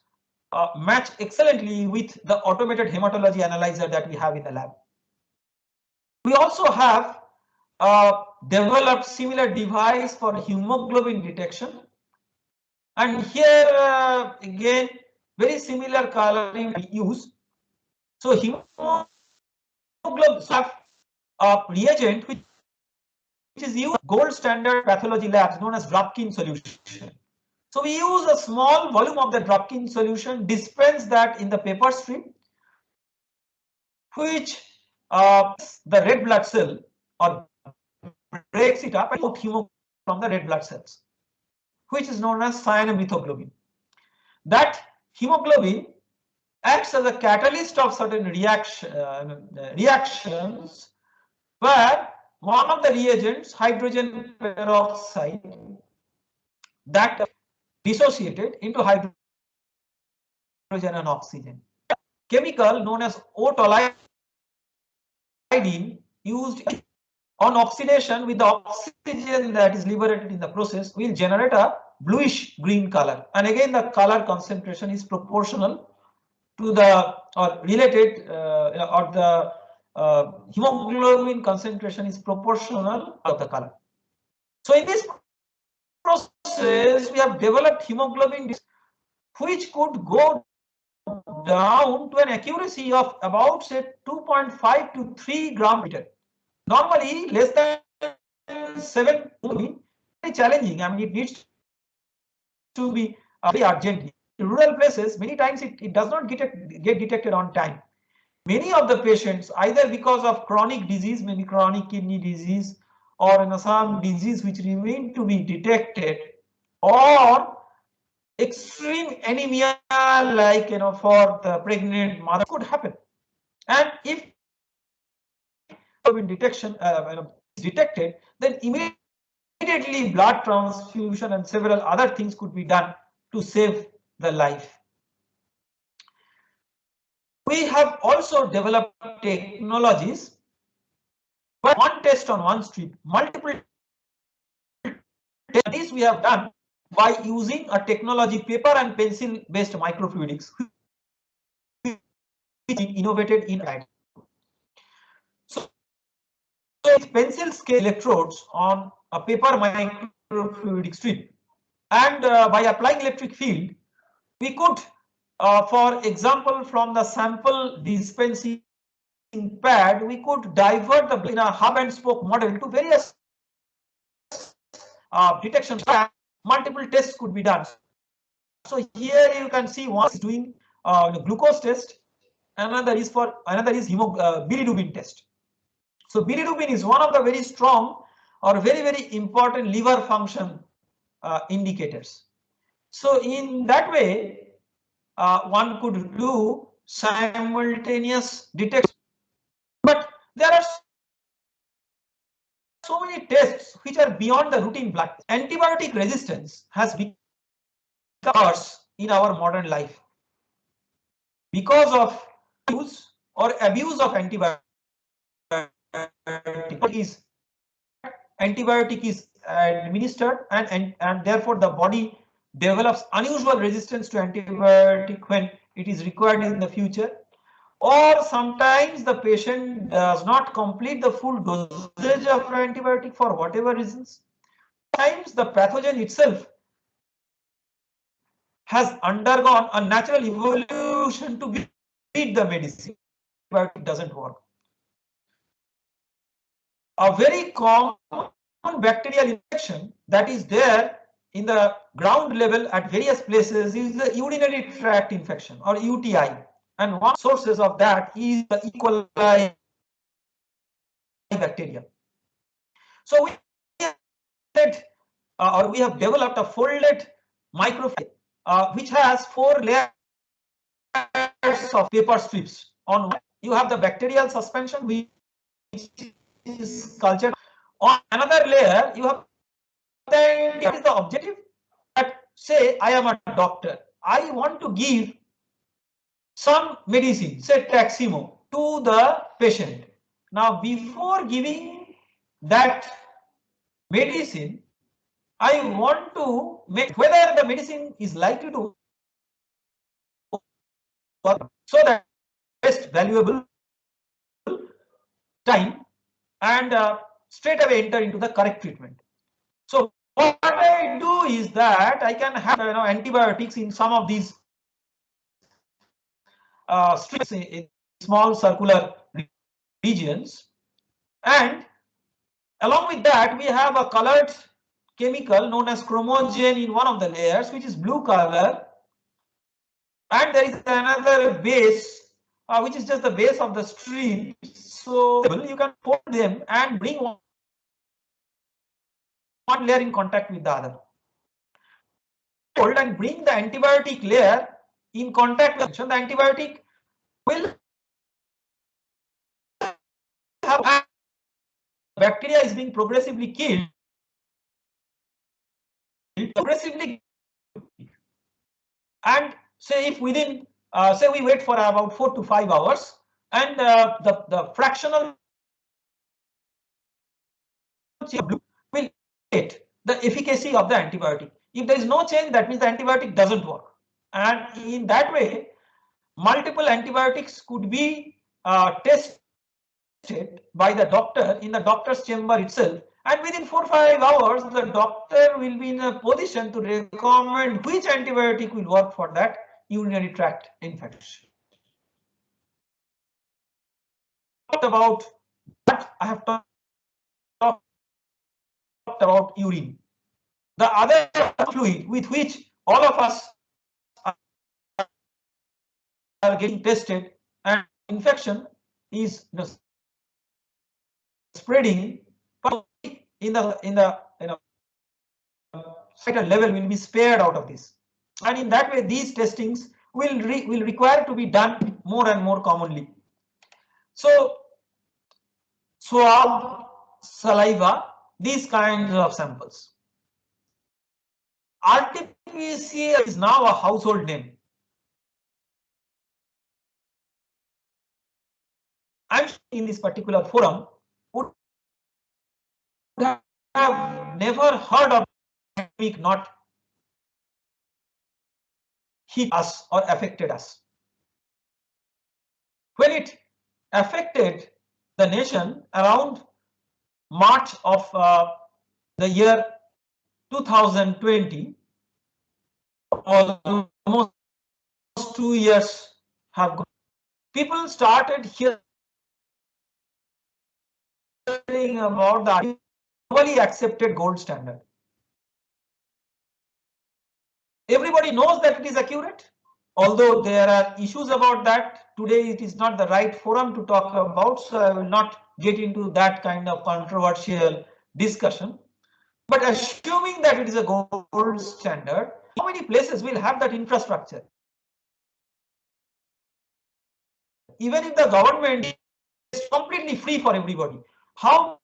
match excellently with the automated hematology analyzer that we have in the lab. We also have developed similar device for hemoglobin detection, and here again very similar coloring we use. So hemoglobin have a reagent which is used gold standard pathology labs known as Dropkin solution. So we use a small volume of the Dropkin solution, dispense that in the paper strip, which the red blood cell or breaks it up and out hemoglobin from the red blood cells, which is known as cyanomethylglobin. That hemoglobin acts as a catalyst of certain reactions, where one of the reagents, hydrogen peroxide, that dissociated into hydrogen and oxygen. Chemical known as O-toluidine used on oxidation with the oxygen that is liberated in the process will generate a bluish green color, and again the color concentration is proportional to the or related or the hemoglobin concentration is proportional of the color. So in this process we have developed hemoglobin which could go down to an accuracy of about say 2.5 to 3 gram per liter. Normally less than 7 very challenging. I mean, it needs to be very urgently. In rural places, many times it does not get detected on time. Many of the patients, either because of chronic disease, maybe chronic kidney disease, or some disease which remain to be detected, or extreme anemia, like for the pregnant mother, could happen. And if detection is detected, then immediately blood transfusion and several other things could be done to save the life. We have also developed technologies, but one test on one strip, multiple tests we have done by using a technology paper and pencil based microfluidics, which is innovated in China. So it's pencil scale electrodes on a paper microfluidic strip, and by applying electric field, we could, for example, from the sample dispensing pad, we could divert the blood in a hub and spoke model to various detection. Multiple tests could be done. So here you can see one is doing glucose test, another is bilirubin test. So bilirubin is one of the very strong or very important liver function indicators. So in that way, one could do simultaneous detection. But there are so many tests which are beyond the routine blood. Antibiotic resistance has become worse in our modern life because of use or abuse of antibiotics. Antibiotic is administered, and therefore the body develops unusual resistance to antibiotic when it is required in the future, or sometimes the patient does not complete the full dosage of antibiotic for whatever reasons. Sometimes the pathogen itself has undergone a natural evolution to beat the medicine, but it doesn't work. A very common bacterial infection that is there in the ground level at various places is the urinary tract infection or UTI, and one sources of that is the E. coli bacteria. So we have developed a folded microfluidic which has 4 layers of paper strips. On one, you have the bacterial suspension, which is cultured. On another layer, you have what is the objective? That say I am a doctor. I want to give some medicine, say Taximo, to the patient. Now, before giving that medicine, I want to make whether the medicine is likely to work, so that best valuable time and straight away enter into the correct treatment. So what I do is that I can have antibiotics in some of these strips in small circular regions, and along with that we have a colored chemical known as chromogen in one of the layers, which is blue color, and there is another base which is just the base of the strip. So you can fold them and bring one layer in contact with the other. Fold and bring the antibiotic layer in contact with the antibiotic will have bacteria is being progressively killed, and say if within say we wait for about 4 to 5 hours, and the fractional will indicate the efficacy of the antibiotic. If there is no change, that means the antibiotic doesn't work, and in that way multiple antibiotics could be tested by the doctor in the doctor's chamber itself, and within 4 or 5 hours the doctor will be in a position to recommend which antibiotic will work for that urinary tract infection. About what I have talked about urine. The other fluid with which all of us are getting tested, and infection is spreading in the cycle level will be spared out of this, and in that way these testings will require to be done more and more commonly. So swab, saliva, these kinds of samples. RT-PCR is now a household name. I'm in this particular forum would have never heard of it, not hit us or affected us. When it affected the nation around March of the year 2020, almost 2 years have gone. People started hearing about the globally accepted gold standard. Everybody knows that it is accurate, although there are issues about that. Today it is not the right forum to talk about, so I will not get into that kind of controversial discussion. But assuming that it is a gold standard, how many places will have that infrastructure? Even if the government is completely free for everybody, how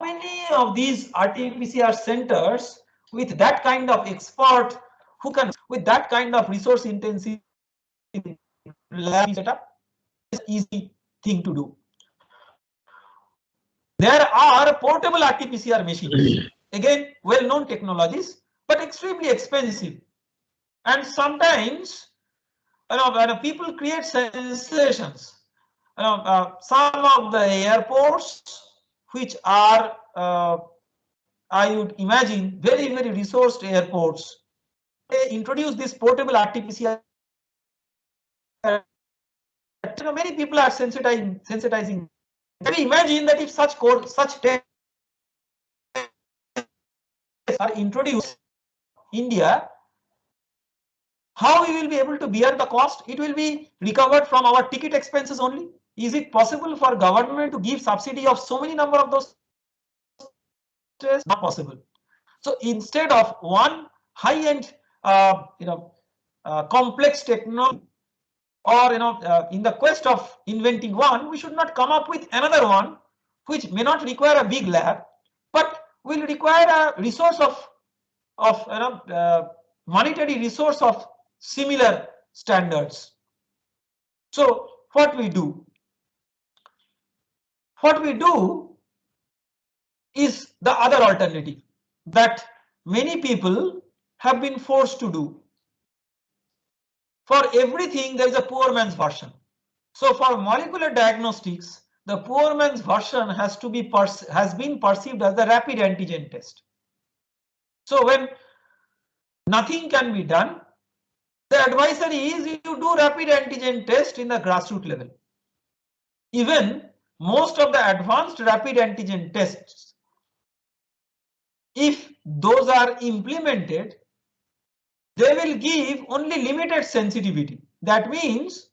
many of these RT-PCR centers with that kind of expert who can, with that kind of resource intensive lab setup, is an easy thing to do. There are portable RT-PCR machines, again well-known technologies, but extremely expensive, and sometimes people create sensations. Some of the airports, which are I would imagine very resourced airports, they introduce this portable RT-PCR. Many people are sensitizing. Can you imagine that if such tests are introduced in India, how we will be able to bear the cost? It will be recovered from our ticket expenses only. Is it possible for government to give subsidy of so many number of those tests? Not possible. So instead of one high-end complex technology, or in the quest of inventing one, we should not come up with another one which may not require a big lab, but will require a resource of monetary resource of similar standards. So what we do is the other alternative that many people have been forced to do. For everything there is a poor man's version. So for molecular diagnostics, the poor man's version has been perceived as the rapid antigen test. So when nothing can be done, the advisory is you do rapid antigen test in the grassroots level. Even most of the advanced rapid antigen tests, if those are implemented, they will give only limited sensitivity. That means,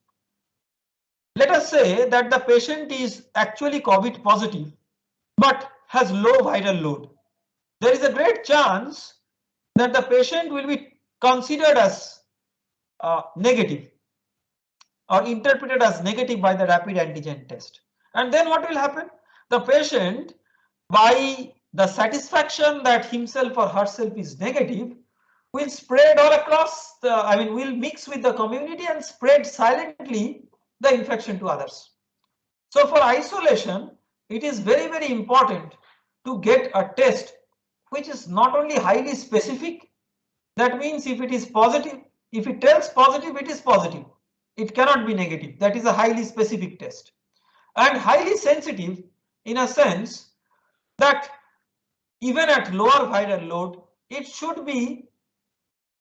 let us say that the patient is actually COVID positive but has low viral load. There is a great chance that the patient will be considered as negative or interpreted as negative by the rapid antigen test. And then what will happen? The patient, by the satisfaction that himself or herself is negative, will spread all across the, will mix with the community and spread silently the infection to others. So for isolation, it is very, very important to get a test which is not only highly specific. That means if it is positive, if it tells positive, it is positive. It cannot be negative. That is a highly specific test. And highly sensitive in a sense that even at lower viral load, it should be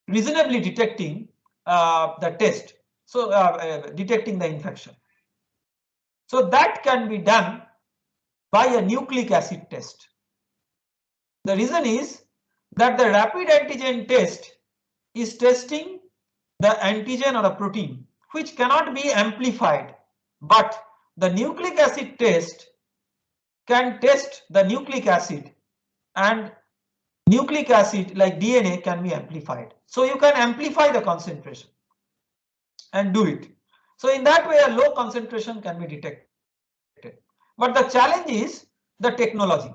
reasonably detecting the test. So detecting the infection. So that can be done by a nucleic acid test. The reason is that the rapid antigen test is testing the antigen or a protein which cannot be amplified, but the nucleic acid test can test the nucleic acid, and nucleic acid like DNA can be amplified. So you can amplify the concentration and do it. So in that way a low concentration can be detected. But the challenge is the technology.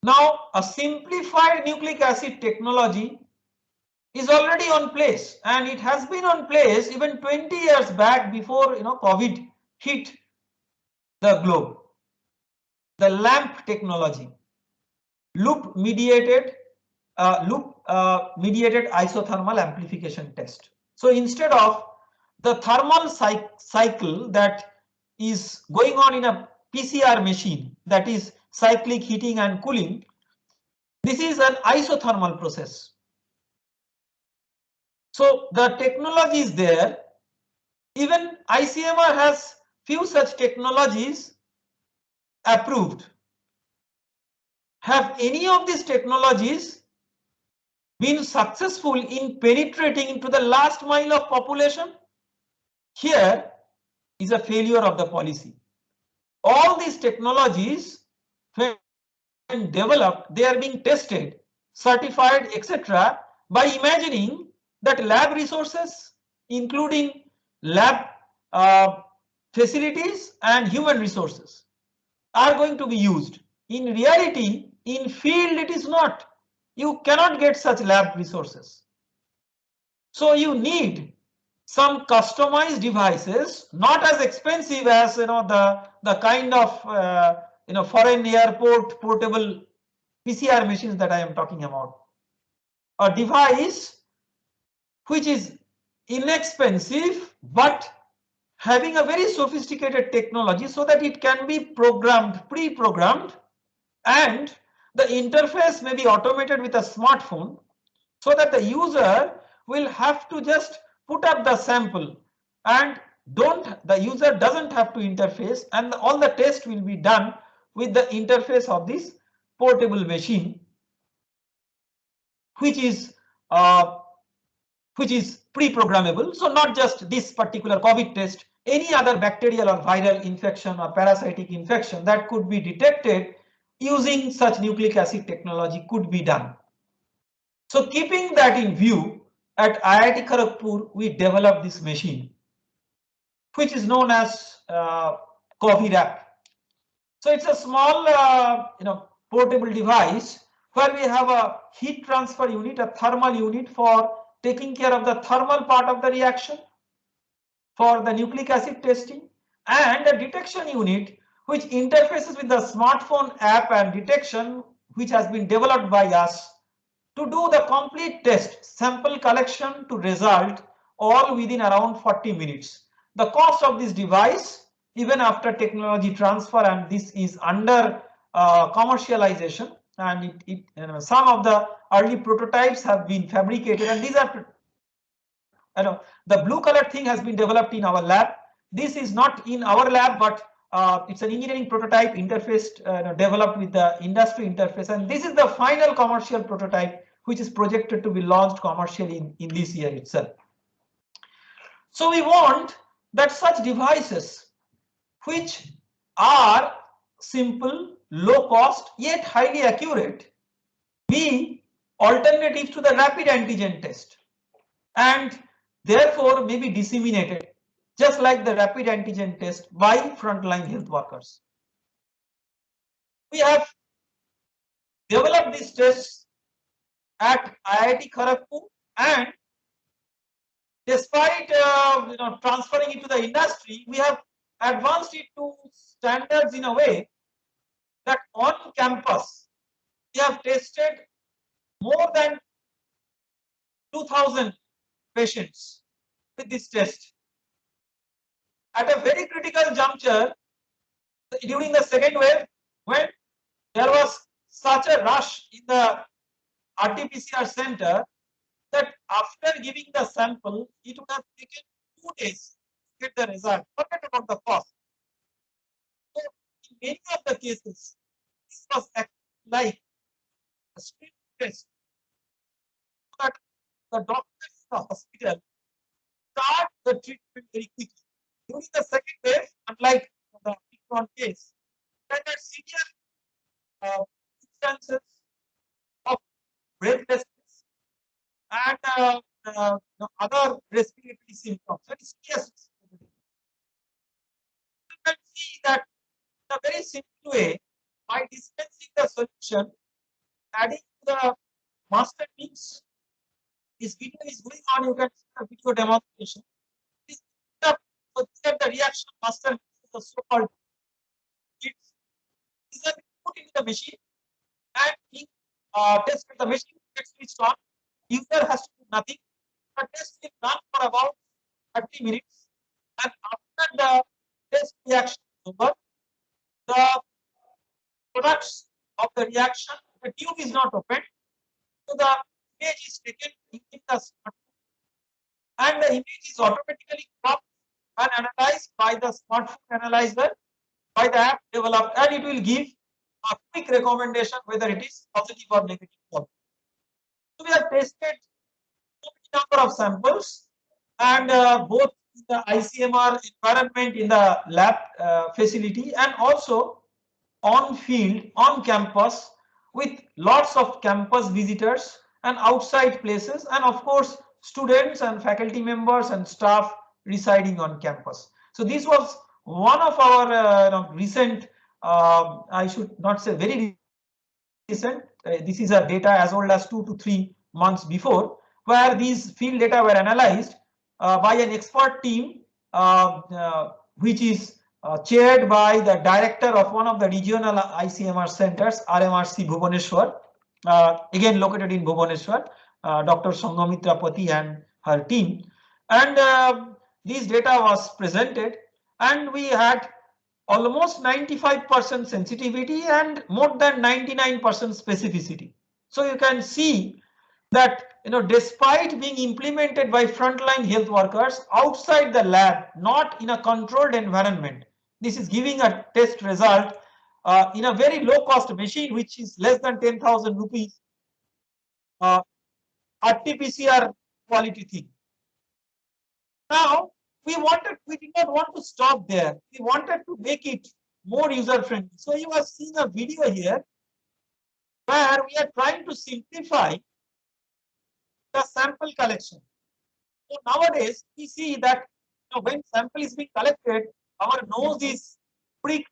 Now a simplified nucleic acid technology is already on place, and it has been on place even 20 years back before COVID hit the globe. The LAMP technology, loop mediated isothermal amplification test. So instead of the thermal cycle that is going on in a PCR machine, that is cyclic heating and cooling, this is an isothermal process. So the technology is there. Even ICMR has few such technologies approved. Have any of these technologies been successful in penetrating into the last mile of population? Here is a failure of the policy. All these technologies, when developed, they are being tested, certified, etc., by imagining that lab resources, including lab facilities and human resources, are going to be used. In reality, in field it is not. You cannot get such lab resources. So you need some customized devices, not as expensive as the kind of foreign airport portable PCR machines that I am talking about. A device which is inexpensive but having a very sophisticated technology so that it can be programmed, pre-programmed, and the interface may be automated with a smartphone so that the user will have to just put up the sample and the user doesn't have to interface, and all the test will be done with the interface of this portable machine, which is pre-programmable. So not just this particular COVID test, any other bacterial or viral infection or parasitic infection that could be detected using such nucleic acid technology could be done. So keeping that in view, at IIT Kharagpur, we developed this machine, which is known as coffee wrap. So it's a small, portable device where we have a heat transfer unit, a thermal unit for taking care of the thermal part of the reaction for the nucleic acid testing, and a detection unit which interfaces with the smartphone app and detection, which has been developed by us to do the complete test, sample collection to result, all within around 40 minutes. The cost of this device, even after technology transfer, and this is under commercialization, and some of the early prototypes have been fabricated, and these are, the blue color thing has been developed in our lab. This is not in our lab, but it's an engineering prototype interfaced, developed with the industry interface, and this is the final commercial prototype which is projected to be launched commercially in this year itself. So we want that such devices, which are simple, low cost, yet highly accurate, be alternatives to the rapid antigen test, and therefore may be disseminated just like the rapid antigen test by frontline health workers. We have developed these tests at IIT Kharagpur, and despite transferring it to the industry, we have advanced it to standards in a way that on campus we have tested more than 2,000 patients with this test. At a very critical juncture during the second wave, when there was such a rush in the RT-PCR center that after giving the sample, it would have taken 2 days to get the result. Forget about the cost. So in many of the cases, this was like a street test, that the doctors in the hospital start the treatment very quickly. During the second wave, unlike the Omicron case, there were severe instances of breathlessness and other respiratory symptoms. So it's serious. You can see that in a very simple way, by dispensing the solution, adding to the master mix, this video is going on. You can see the video demonstration. This so that the reaction master mix is the so-called kits. These are put into the machine and being tested. The machine gets switched on. User has to do nothing. The test is run for about 30 minutes, and after the test reaction is over, the products of the reaction, the tube is not opened, so the image is taken in the smartphone, and the image is automatically cropped and analyzed by the smartphone analyzer by the app developed, and it will give a quick recommendation whether it is positive or negative. So we have tested a number of samples, and both in the ICMR environment in the lab facility, and also on field, on campus, with lots of campus visitors and outside places, and of course students and faculty members and staff residing on campus. So this was one of our recent, I should not say very recent, this is a data as old as 2 to 3 months before, where these field data were analyzed by an expert team, which is chaired by the director of one of the regional ICMR centers, RMRC Bhubaneswar, again located in Bhubaneswar, Dr. Sanghamitra Pati and her team. And these data was presented, and we had almost 95% sensitivity and more than 99% specificity. So you can see that despite being implemented by frontline health workers outside the lab, not in a controlled environment, this is giving a test result in a very low cost machine, which is less than 10,000 rupees, RT-PCR quality thing. Now we did not want to stop there. We wanted to make it more user friendly. So you are seeing a video here where we are trying to simplify the sample collection. So nowadays we see that when sample is being collected, our nose is pricked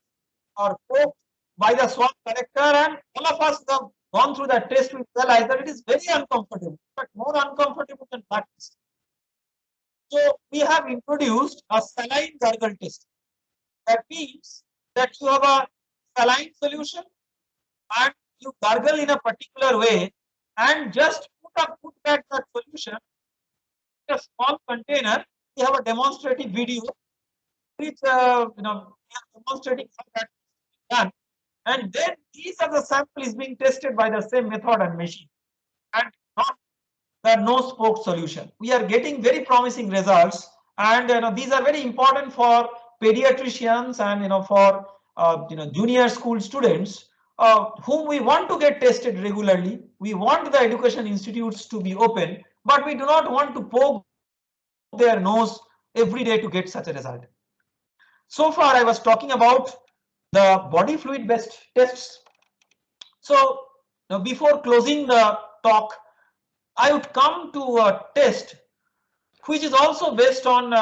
or poked by the swab collector, and all of us have gone through that test, we realize that it is very uncomfortable, but more uncomfortable than that test. So we have introduced a saline gargle test. That means that you have a saline solution and you gargle in a particular way and just put back that solution in a small container. We have a demonstrative video which we are demonstrating how that is done, and then these are the sample is being tested by the same method and machine, and not the no spoke solution. We are getting very promising results, and these are very important for pediatricians and for junior school students whom we want to get tested regularly. We want the education institutes to be open, but we do not want to poke their nose every day to get such a result. So far I was talking about the body fluid based tests. So now before closing the talk, I would come to a test which is also based on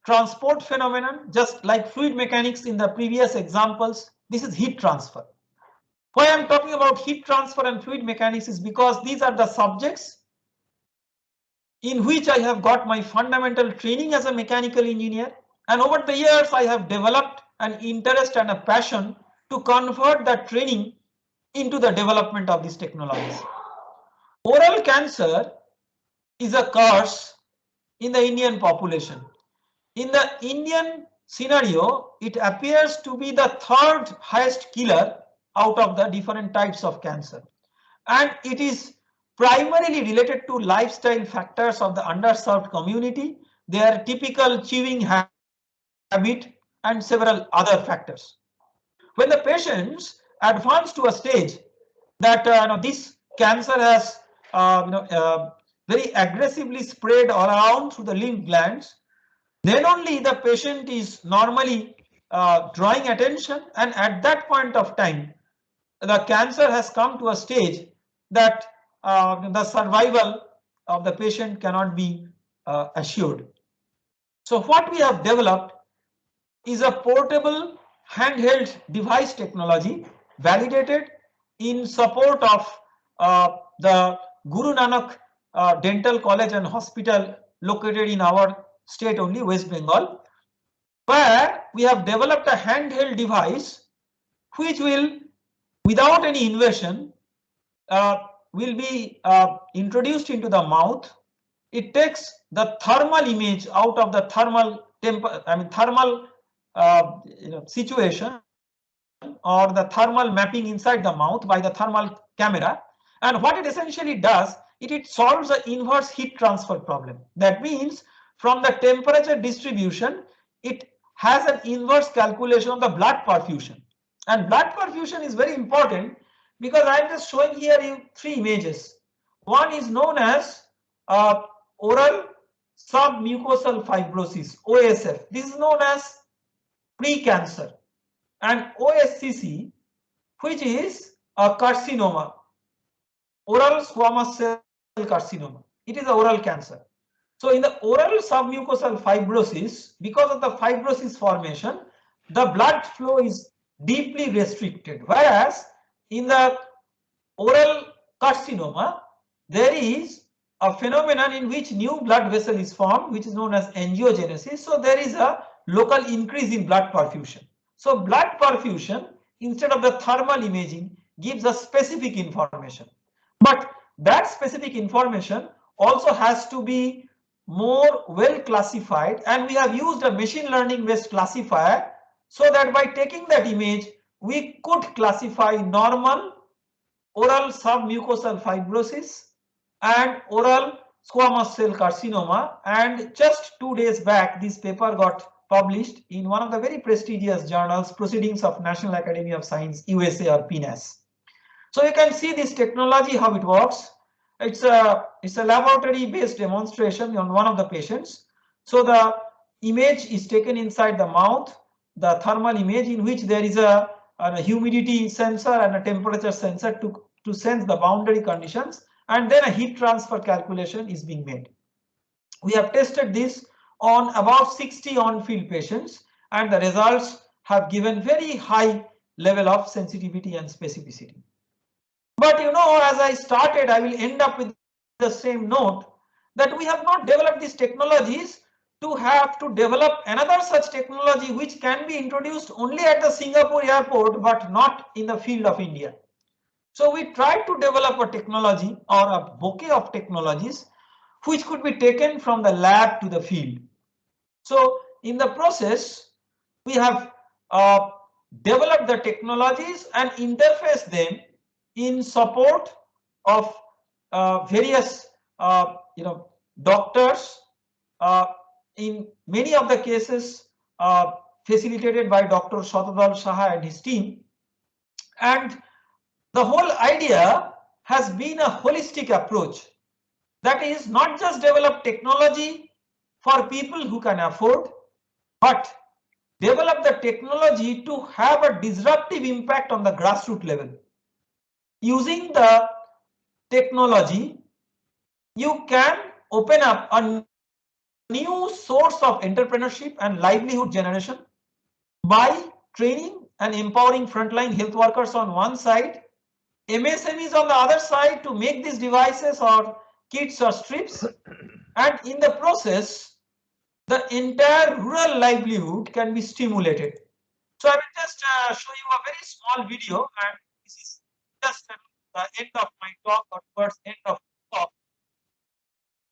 transport phenomenon, just like fluid mechanics in the previous examples. This is heat transfer. Why I'm talking about heat transfer and fluid mechanics is because these are the subjects in which I have got my fundamental training as a mechanical engineer, and over the years I have developed an interest and a passion to convert that training into the development of these technologies. Oral cancer is a curse in the Indian population. In the Indian scenario, it appears to be the third highest killer out of the different types of cancer, and it is primarily related to lifestyle factors of the underserved community, their typical chewing habit, and several other factors. When the patients advance to a stage that this cancer has very aggressively spread all around through the lymph glands, then only the patient is normally drawing attention, and at that point of time the cancer has come to a stage that the survival of the patient cannot be assured. So what we have developed is a portable handheld device technology validated in support of the Guru Nanak Dental College and Hospital located in our state only, West Bengal, where we have developed a handheld device which will, without any invasion, will be introduced into the mouth. It takes the thermal image out of the thermal situation or the thermal mapping inside the mouth by the thermal camera, and what it essentially does, it solves the inverse heat transfer problem. That means from the temperature distribution, it has an inverse calculation of the blood perfusion, and blood perfusion is very important because I am just showing here you three images. One is known as oral submucosal fibrosis, OSF. This is known as pre-cancer, and OSCC, which is a carcinoma, oral squamous cell carcinoma. It is a oral cancer. So in the oral submucosal fibrosis, because of the fibrosis formation, the blood flow is deeply restricted, whereas in the oral carcinoma, there is a phenomenon in which new blood vessel is formed, which is known as angiogenesis. So there is a local increase in blood perfusion. So blood perfusion, instead of the thermal imaging, gives a specific information. But that specific information also has to be more well classified, and we have used a machine learning based classifier so that by taking that image, we could classify normal oral submucosal fibrosis and oral squamous cell carcinoma. And just 2 days back, this paper got published in one of the very prestigious journals, Proceedings of National Academy of Science, USA, or PNAS. So you can see this technology, how it works. It's a laboratory based demonstration on one of the patients. So the image is taken inside the mouth, the thermal image, in which there is a humidity sensor and a temperature sensor to sense the boundary conditions, and then a heat transfer calculation is being made. We have tested this on about 60 on-field patients, and the results have given very high level of sensitivity and specificity. But as I started, I will end up with the same note that we have not developed these technologies to develop another such technology which can be introduced only at the Singapore airport but not in the field of India. So we tried to develop a technology or a bouquet of technologies which could be taken from the lab to the field. So in the process, we have developed the technologies and interface them in support of various doctors, in many of the cases facilitated by Dr. Shatadal Saha and his team. And the whole idea has been a holistic approach, that is not just develop technology for people who can afford, but develop the technology to have a disruptive impact on the grassroots level. Using the technology, you can open up a new source of entrepreneurship and livelihood generation by training and empowering frontline health workers on one side, MSMEs on the other side to make these devices or kits or strips, and in the process, the entire rural livelihood can be stimulated. So I will just show you a very small video, and this is just the end of my talk or towards end of the talk.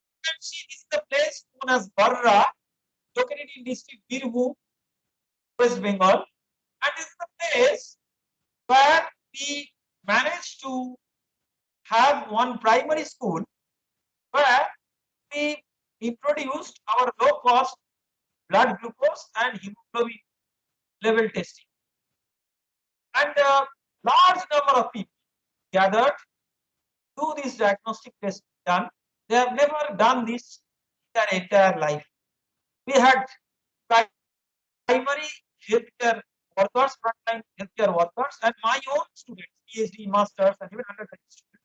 You can see this is the place known as Barra, located in district Birbhum, West Bengal, and this is the place where we managed to have one primary school where we introduced our low-cost blood glucose and hemoglobin level testing. And a large number of people gathered to this diagnostic test done. They have never done this in their entire life. We had primary healthcare workers, frontline healthcare workers, and my own students, PhD, masters, and even undergraduate students,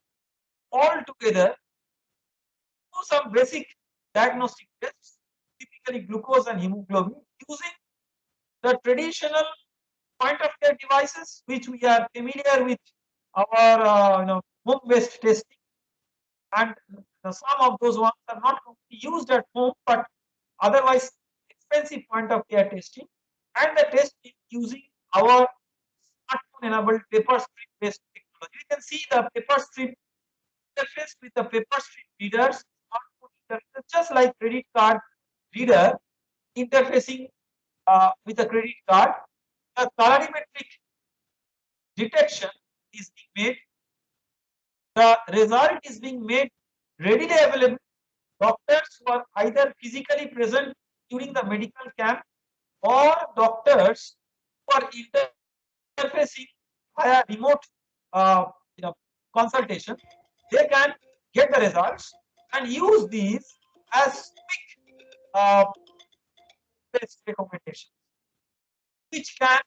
all together do some basic diagnostic tests, typically glucose and hemoglobin, using the traditional point of care devices which we are familiar with, our home-based testing, and some of those ones are not used at home but otherwise expensive point of care testing, and the test is using our smartphone enabled paper strip based technology. You can see the paper strip interface with the paper strip readers, smartphone interface, just like credit card reader interfacing with a credit card. The colorimetric detection is being made. The result is being made readily available. Doctors who are either physically present during the medical camp or doctors who are interfacing via remote consultation, they can get the results and use these as quick test recommendations, which can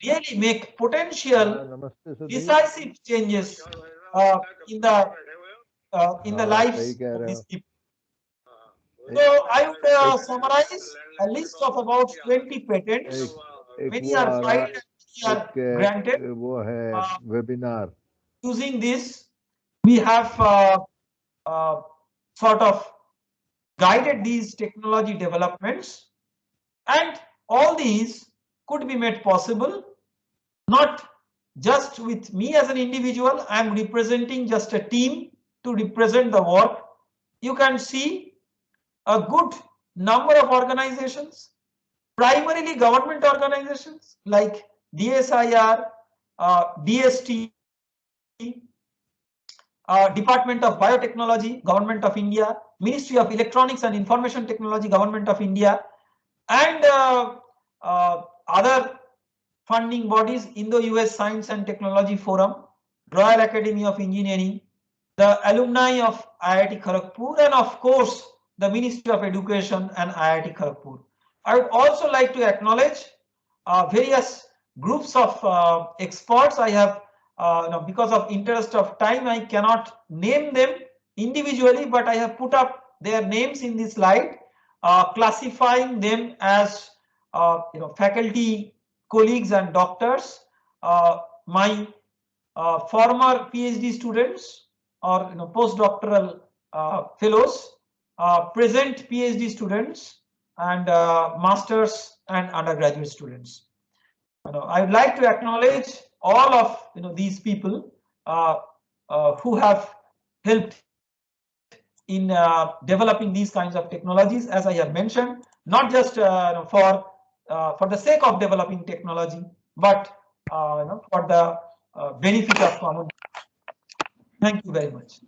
really make potential decisive changes in the lives of these people. So I would summarize a list of about 20 patents. Many are filed and many are granted. webinar. Using this, we have sort of guided these technology developments, and all these could be made possible not just with me as an individual. I am representing just a team to represent the work. You can see a good number of organizations, primarily government organizations like DSIR, DST, Department of Biotechnology, Government of India, Ministry of Electronics and Information Technology, Government of India, and other funding bodies, Indo-US Science and Technology Forum, Royal Academy of Engineering, the alumni of IIT Kharagpur, and of course the Ministry of Education and IIT Kharagpur. I would also like to acknowledge various groups of experts. I have, because of interest of time, I cannot name them individually, but I have put up their names in this slide, classifying them as faculty, colleagues, and doctors. My former PhD students or postdoctoral fellows, present PhD students, and masters and undergraduate students. I would like to acknowledge all of these people who have helped in developing these kinds of technologies, as I have mentioned, not just for the sake of developing technology, but for the benefit of common. Thank you very much.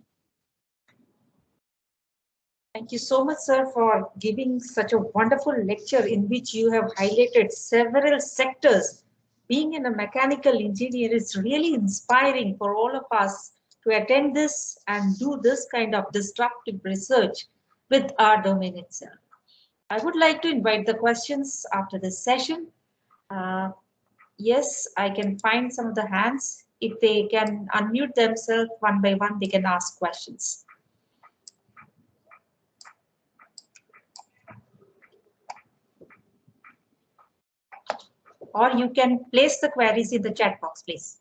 Thank you so much, sir, for giving such a wonderful lecture in which you have highlighted several sectors. Being in a mechanical engineer is really inspiring for all of us to attend this and do this kind of disruptive research with our domain itself. I would like to invite the questions after this session. Yes, I can find some of the hands. If they can unmute themselves one by one, they can ask questions. Or you can place the queries in the chat box, please.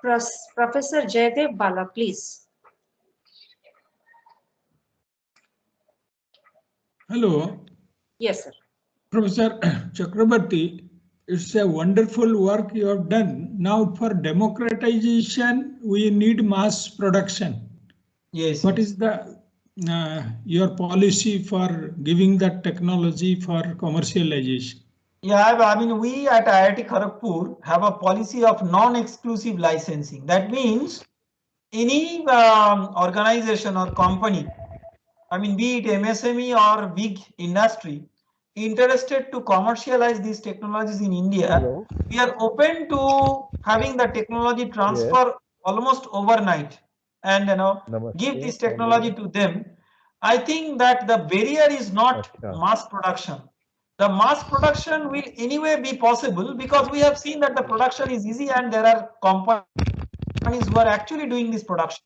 Professor Jaydev Bala, please. Hello. Yes, sir. Professor Chakrabarti, it's a wonderful work you have done. Now for democratization, we need mass production. Yes. What is the your policy for giving that technology for commercialization? Yeah, I mean, we at IIT Kharagpur have a policy of non-exclusive licensing. That means any organization or company, I mean, be it MSME or big industry, interested to commercialize these technologies in India, Hello. we are open to having the technology transfer almost overnight and give this technology to them. I think that the barrier is not mass production. The mass production will anyway be possible because we have seen that the production is easy and there are companies who are actually doing this production.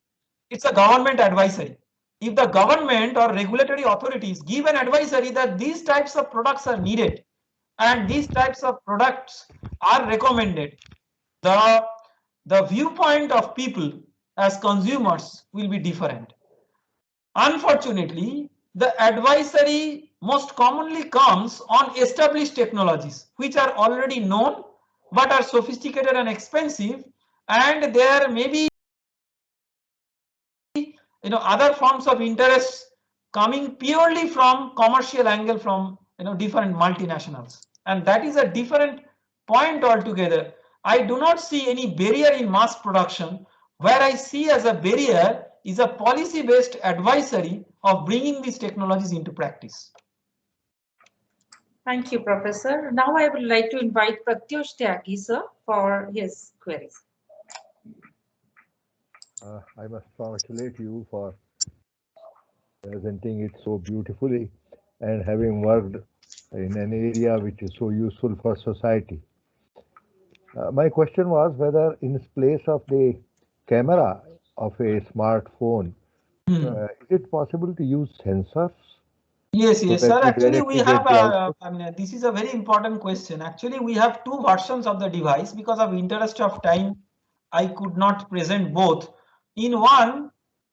It's a government advisory. If the government or regulatory authorities give an advisory that these types of products are needed and these types of products are recommended, the viewpoint of people as consumers will be different. Unfortunately, the advisory most commonly comes on established technologies which are already known but are sophisticated and expensive, and there may be other forms of interest coming purely from commercial angle from different multinationals, and that is a different point altogether. I do not see any barrier in mass production. Where I see as a barrier is a policy based advisory of bringing these technologies into practice. Thank you, Professor. Now I would like to invite Pratyush Tyagi, sir, for his queries. I must congratulate you for presenting it so beautifully and having worked in an area which is so useful for society. My question was whether in place of the camera of a smartphone, is it possible to use sensors? Yes, sir. Actually, we have, I mean, this is a very important question. Actually, we have two versions of the device. Because of interest of time, I could not present both. In one,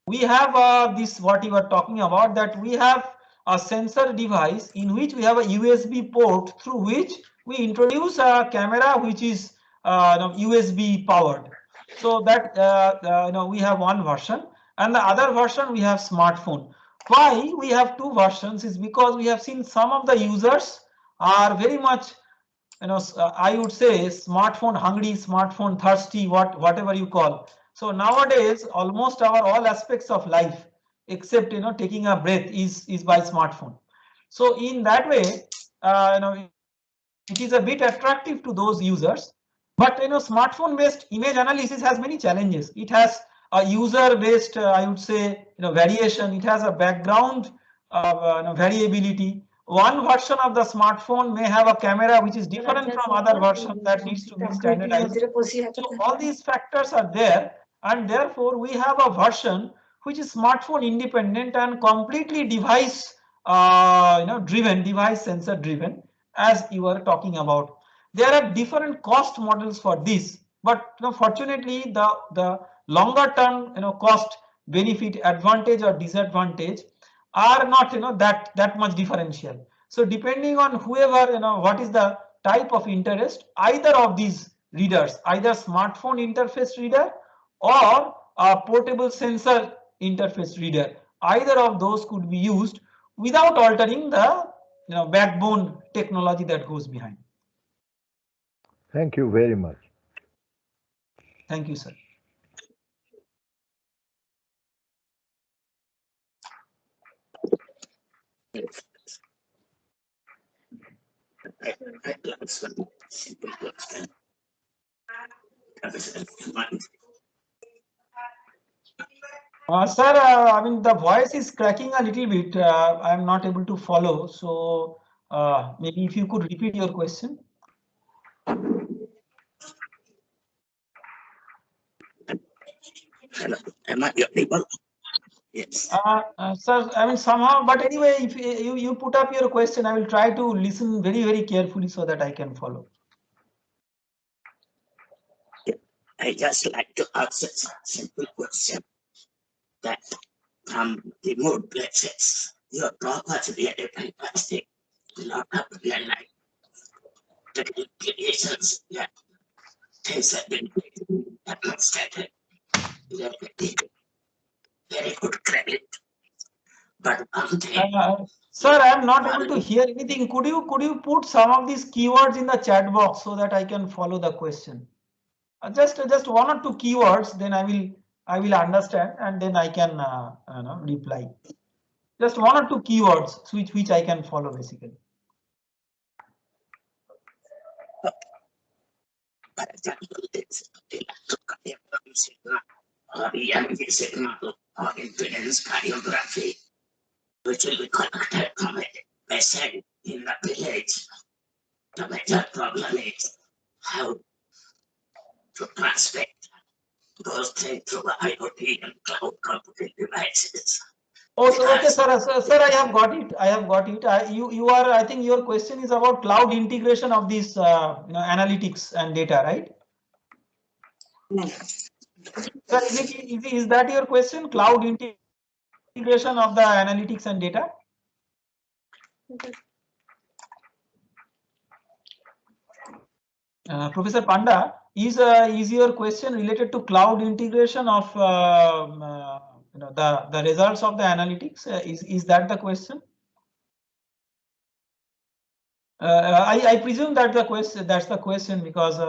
we have this, what you are talking about, that we have a sensor device in which we have a USB port through which we introduce a camera which is USB powered. So that we have one version, and the other version we have smartphone. Why we have two versions is because we have seen some of the users are very much, I would say smartphone hungry, smartphone thirsty, whatever you call. So nowadays, almost all aspects of life, except taking a breath, is by smartphone. So in that way, it is a bit attractive to those users. But smartphone based image analysis has many challenges. It has a user based, I would say, variation. It has a background variability. one version of the smartphone may have a camera which is different from other version that needs to be standardized. So all these factors are there, and therefore we have a version which is smartphone independent and completely device driven, device sensor driven, as you were talking about. There are different cost models for this, but fortunately the longer term cost benefit, advantage or disadvantage are not that much differential. So depending on whoever what is the type of interest, either of these readers, either smartphone interface reader or a portable sensor interface reader, either of those could be used without altering the backbone technology that goes behind. Thank you very much. Thank you, sir. Sir, I mean the voice is cracking a little bit. I am not able to follow. So maybe if you could repeat your question. Hello, am I audible? Yes. Sir, I mean somehow, but anyway, if you put up your question, I will try to listen very carefully so that I can follow. I just like to ask a simple question that from the mood places, your talk was really fantastic. A lot of real life applications that things have been demonstrated. Very good credit. But sir, I am not able to hear anything. Could you put some of these keywords in the chat box so that I can follow the question? Just one or two keywords, then I will understand and then I can reply. Just one or two keywords which I can follow basically. for example, it's electrocardiogram signal or EMG signal or impedance cardiography, which will be collected from a patient in the village. The major problem is how to transmit those things through the IoT and cloud computing devices. Oh, so okay, sir, I have got it. I think your question is about cloud integration of these analytics and data, right? Sir, is that your question? Cloud integration of the analytics and data? Professor Panda, is your question related to cloud integration of the results of the analytics? Is that the question? I presume that that's the question because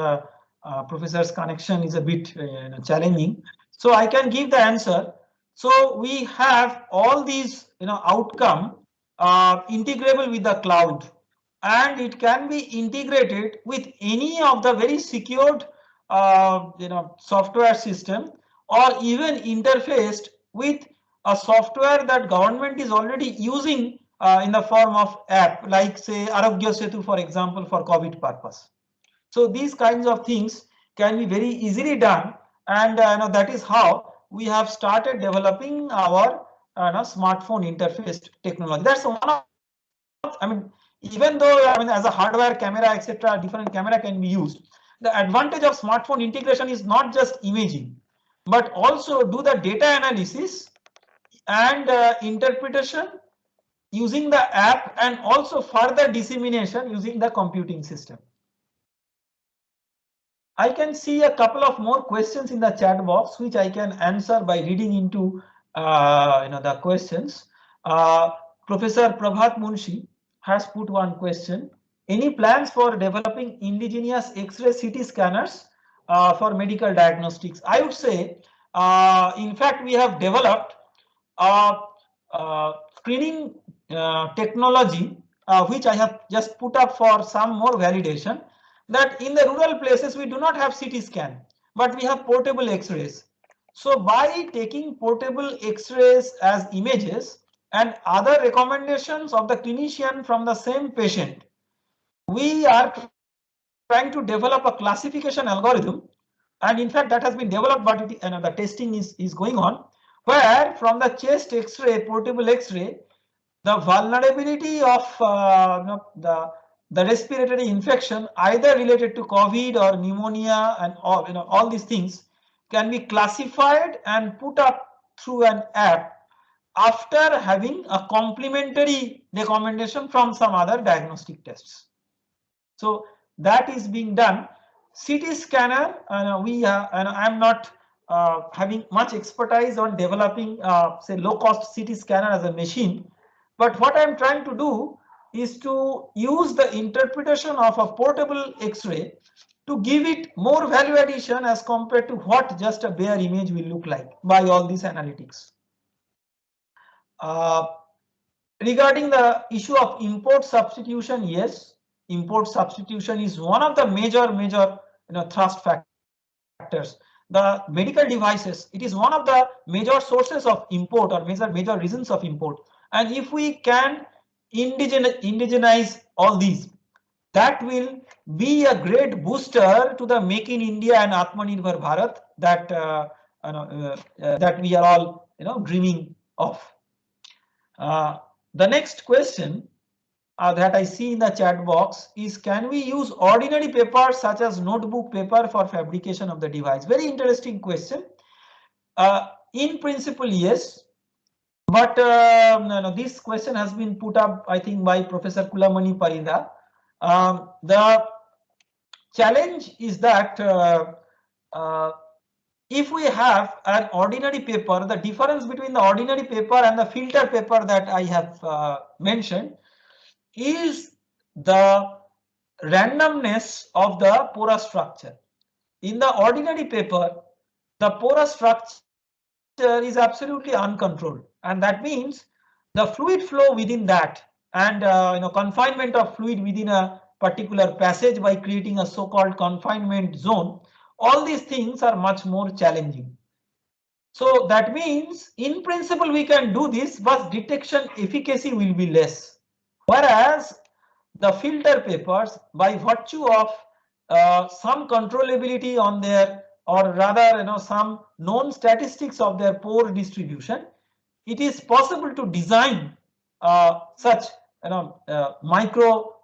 professor's connection is a bit challenging. So I can give the answer. So we have all these outcome integrable with the cloud, and it can be integrated with any of the very secured software system, or even interfaced with a software that government is already using in the form of app, like say Arogya Setu, for example, for COVID purpose. So these kinds of things can be very easily done, and that is how we have started developing our smartphone interface technology. That's one of, I mean, even though as a hardware camera, etc., different camera can be used. The advantage of smartphone integration is not just imaging, but also do the data analysis and interpretation using the app, and also further dissemination using the computing system. I can see a couple of more questions in the chat box, which I can answer by reading into the questions. Professor Prabhat Munshi has put one question. Any plans for developing indigenous X-ray CT scanners for medical diagnostics? I would say, in fact, we have developed screening technology, which I have just put up for some more validation, that in the rural places we do not have CT scan, but we have portable X-rays. So by taking portable X-rays as images, and other recommendations of the clinician from the same patient, we are trying to develop a classification algorithm, and in fact that has been developed, but the testing is going on, where from the chest X-ray, portable X-ray, the vulnerability of the respiratory infection, either related to COVID or pneumonia and all these things, can be classified and put up through an app after having a complementary recommendation from some other diagnostic tests. So that is being done. CT scanner, I'm not having much expertise on developing say low cost CT scanner as a machine, but what I'm trying to do is to use the interpretation of a portable X-ray to give it more value addition as compared to what just a bare image will look like by all these analytics. Regarding the issue of import substitution, yes, import substitution is one of the major thrust factors. The medical devices, it is one of the major sources of import or major reasons of import. And if we can indigenize all these, that will be a great booster to the Make in India and Atmanirbhar Bharat that that we are all dreaming of. The next question that I see in the chat box is, can we use ordinary paper such as notebook paper for fabrication of the device? Very interesting question. In principle, yes, but this question has been put up, I think, by Professor Kulamani Parida. The challenge is that if we have an ordinary paper, the difference between the ordinary paper and the filter paper that I have mentioned is the randomness of the porous structure. In the ordinary paper, the porous structure is absolutely uncontrolled, and that means the fluid flow within that and confinement of fluid within a particular passage by creating a so-called confinement zone, all these things are much more challenging. So that means in principle we can do this, but detection efficacy will be less. Whereas the filter papers, by virtue of some controllability on their, or rather some known statistics of their pore distribution, it is possible to design such micro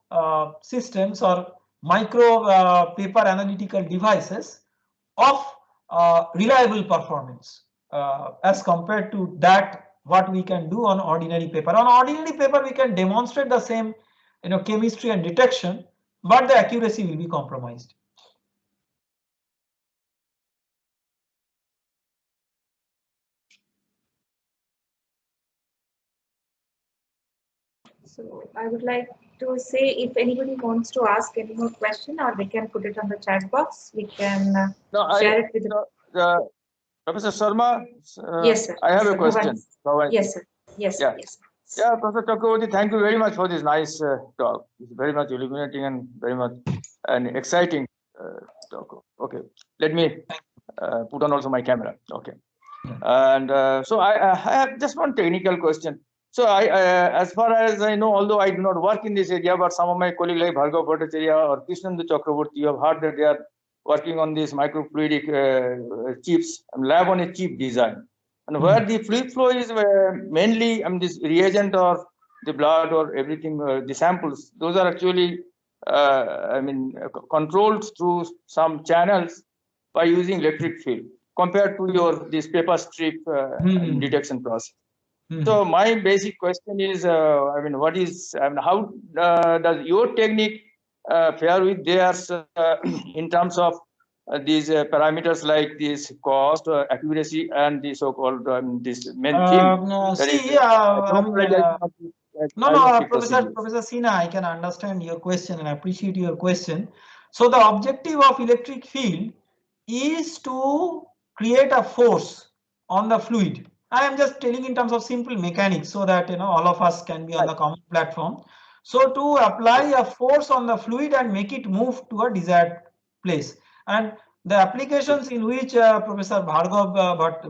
systems or micro paper analytical devices of reliable performance as compared to that what we can do on ordinary paper. On ordinary paper we can demonstrate the same chemistry and detection, but the accuracy will be compromised. So I would like to say, if anybody wants to ask any more question, or they can put it on the chat box, we can share it with the Professor Sharma. Yes, sir. I have Yes, a question. Yes, sir. Yes, yeah. Yes. Yeah, Professor Chakraborty, thank you very much for this nice talk. It's very much illuminating and very much an exciting talk. Okay, let me put on also my camera. Okay, and so I have just one technical question. So as far as I know, although I do not work in this area, but some of my colleagues like Bhargav Bhattacharya or Krishnendu Chakraborty, you have heard that they are working on this microfluidic chips, lab on a chip design. And where the fluid flow is mainly, this reagent or the blood or everything, the samples, those are actually, controlled through some channels by using electric field compared to this paper strip detection process. So my basic question is, what is, how does your technique fare with theirs in terms of these parameters like this cost, accuracy, and the so-called this main theme? Professor Sina, I can understand your question and appreciate your question. So the objective of electric field is to create a force on the fluid. I am just telling in terms of simple mechanics so that all of us can be on the common platform. So to apply a force on the fluid and make it move to a desired place. And the applications in which Professor Bhargav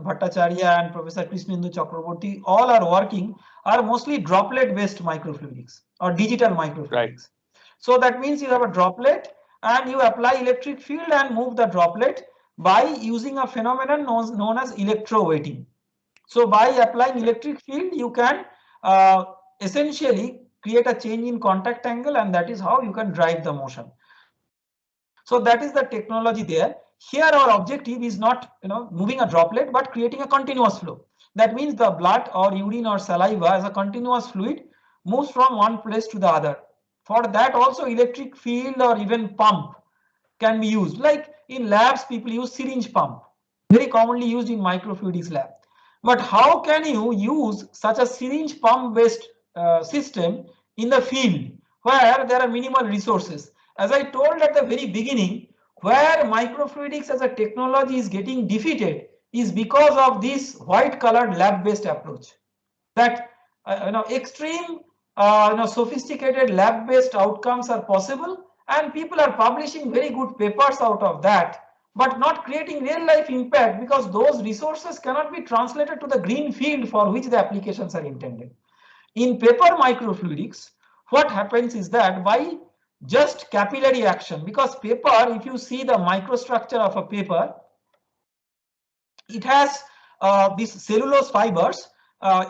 Bhattacharya and Professor Krishnendu Chakraborty all are working are mostly droplet based microfluidics or digital microfluidics. Right. So that means you have a droplet and you apply electric field and move the droplet by using a phenomenon known as electrowetting. So by applying electric field, you can essentially create a change in contact angle, and that is how you can drive the motion. So that is the technology there. Here our objective is not moving a droplet, but creating a continuous flow. That means the blood or urine or saliva as a continuous fluid moves from one place to the other. For that also electric field or even pump can be used. Like in labs, people use syringe pump, very commonly used in microfluidics lab. But how can you use such a syringe pump based system in the field where there are minimal resources? As I told at the very beginning, where microfluidics as a technology is getting defeated is because of this white colored lab based approach. That extreme sophisticated lab based outcomes are possible, and people are publishing very good papers out of that, but not creating real life impact because those resources cannot be translated to the green field for which the applications are intended. In paper microfluidics, what happens is that by just capillary action, because paper, if you see the microstructure of a paper, it has these cellulose fibers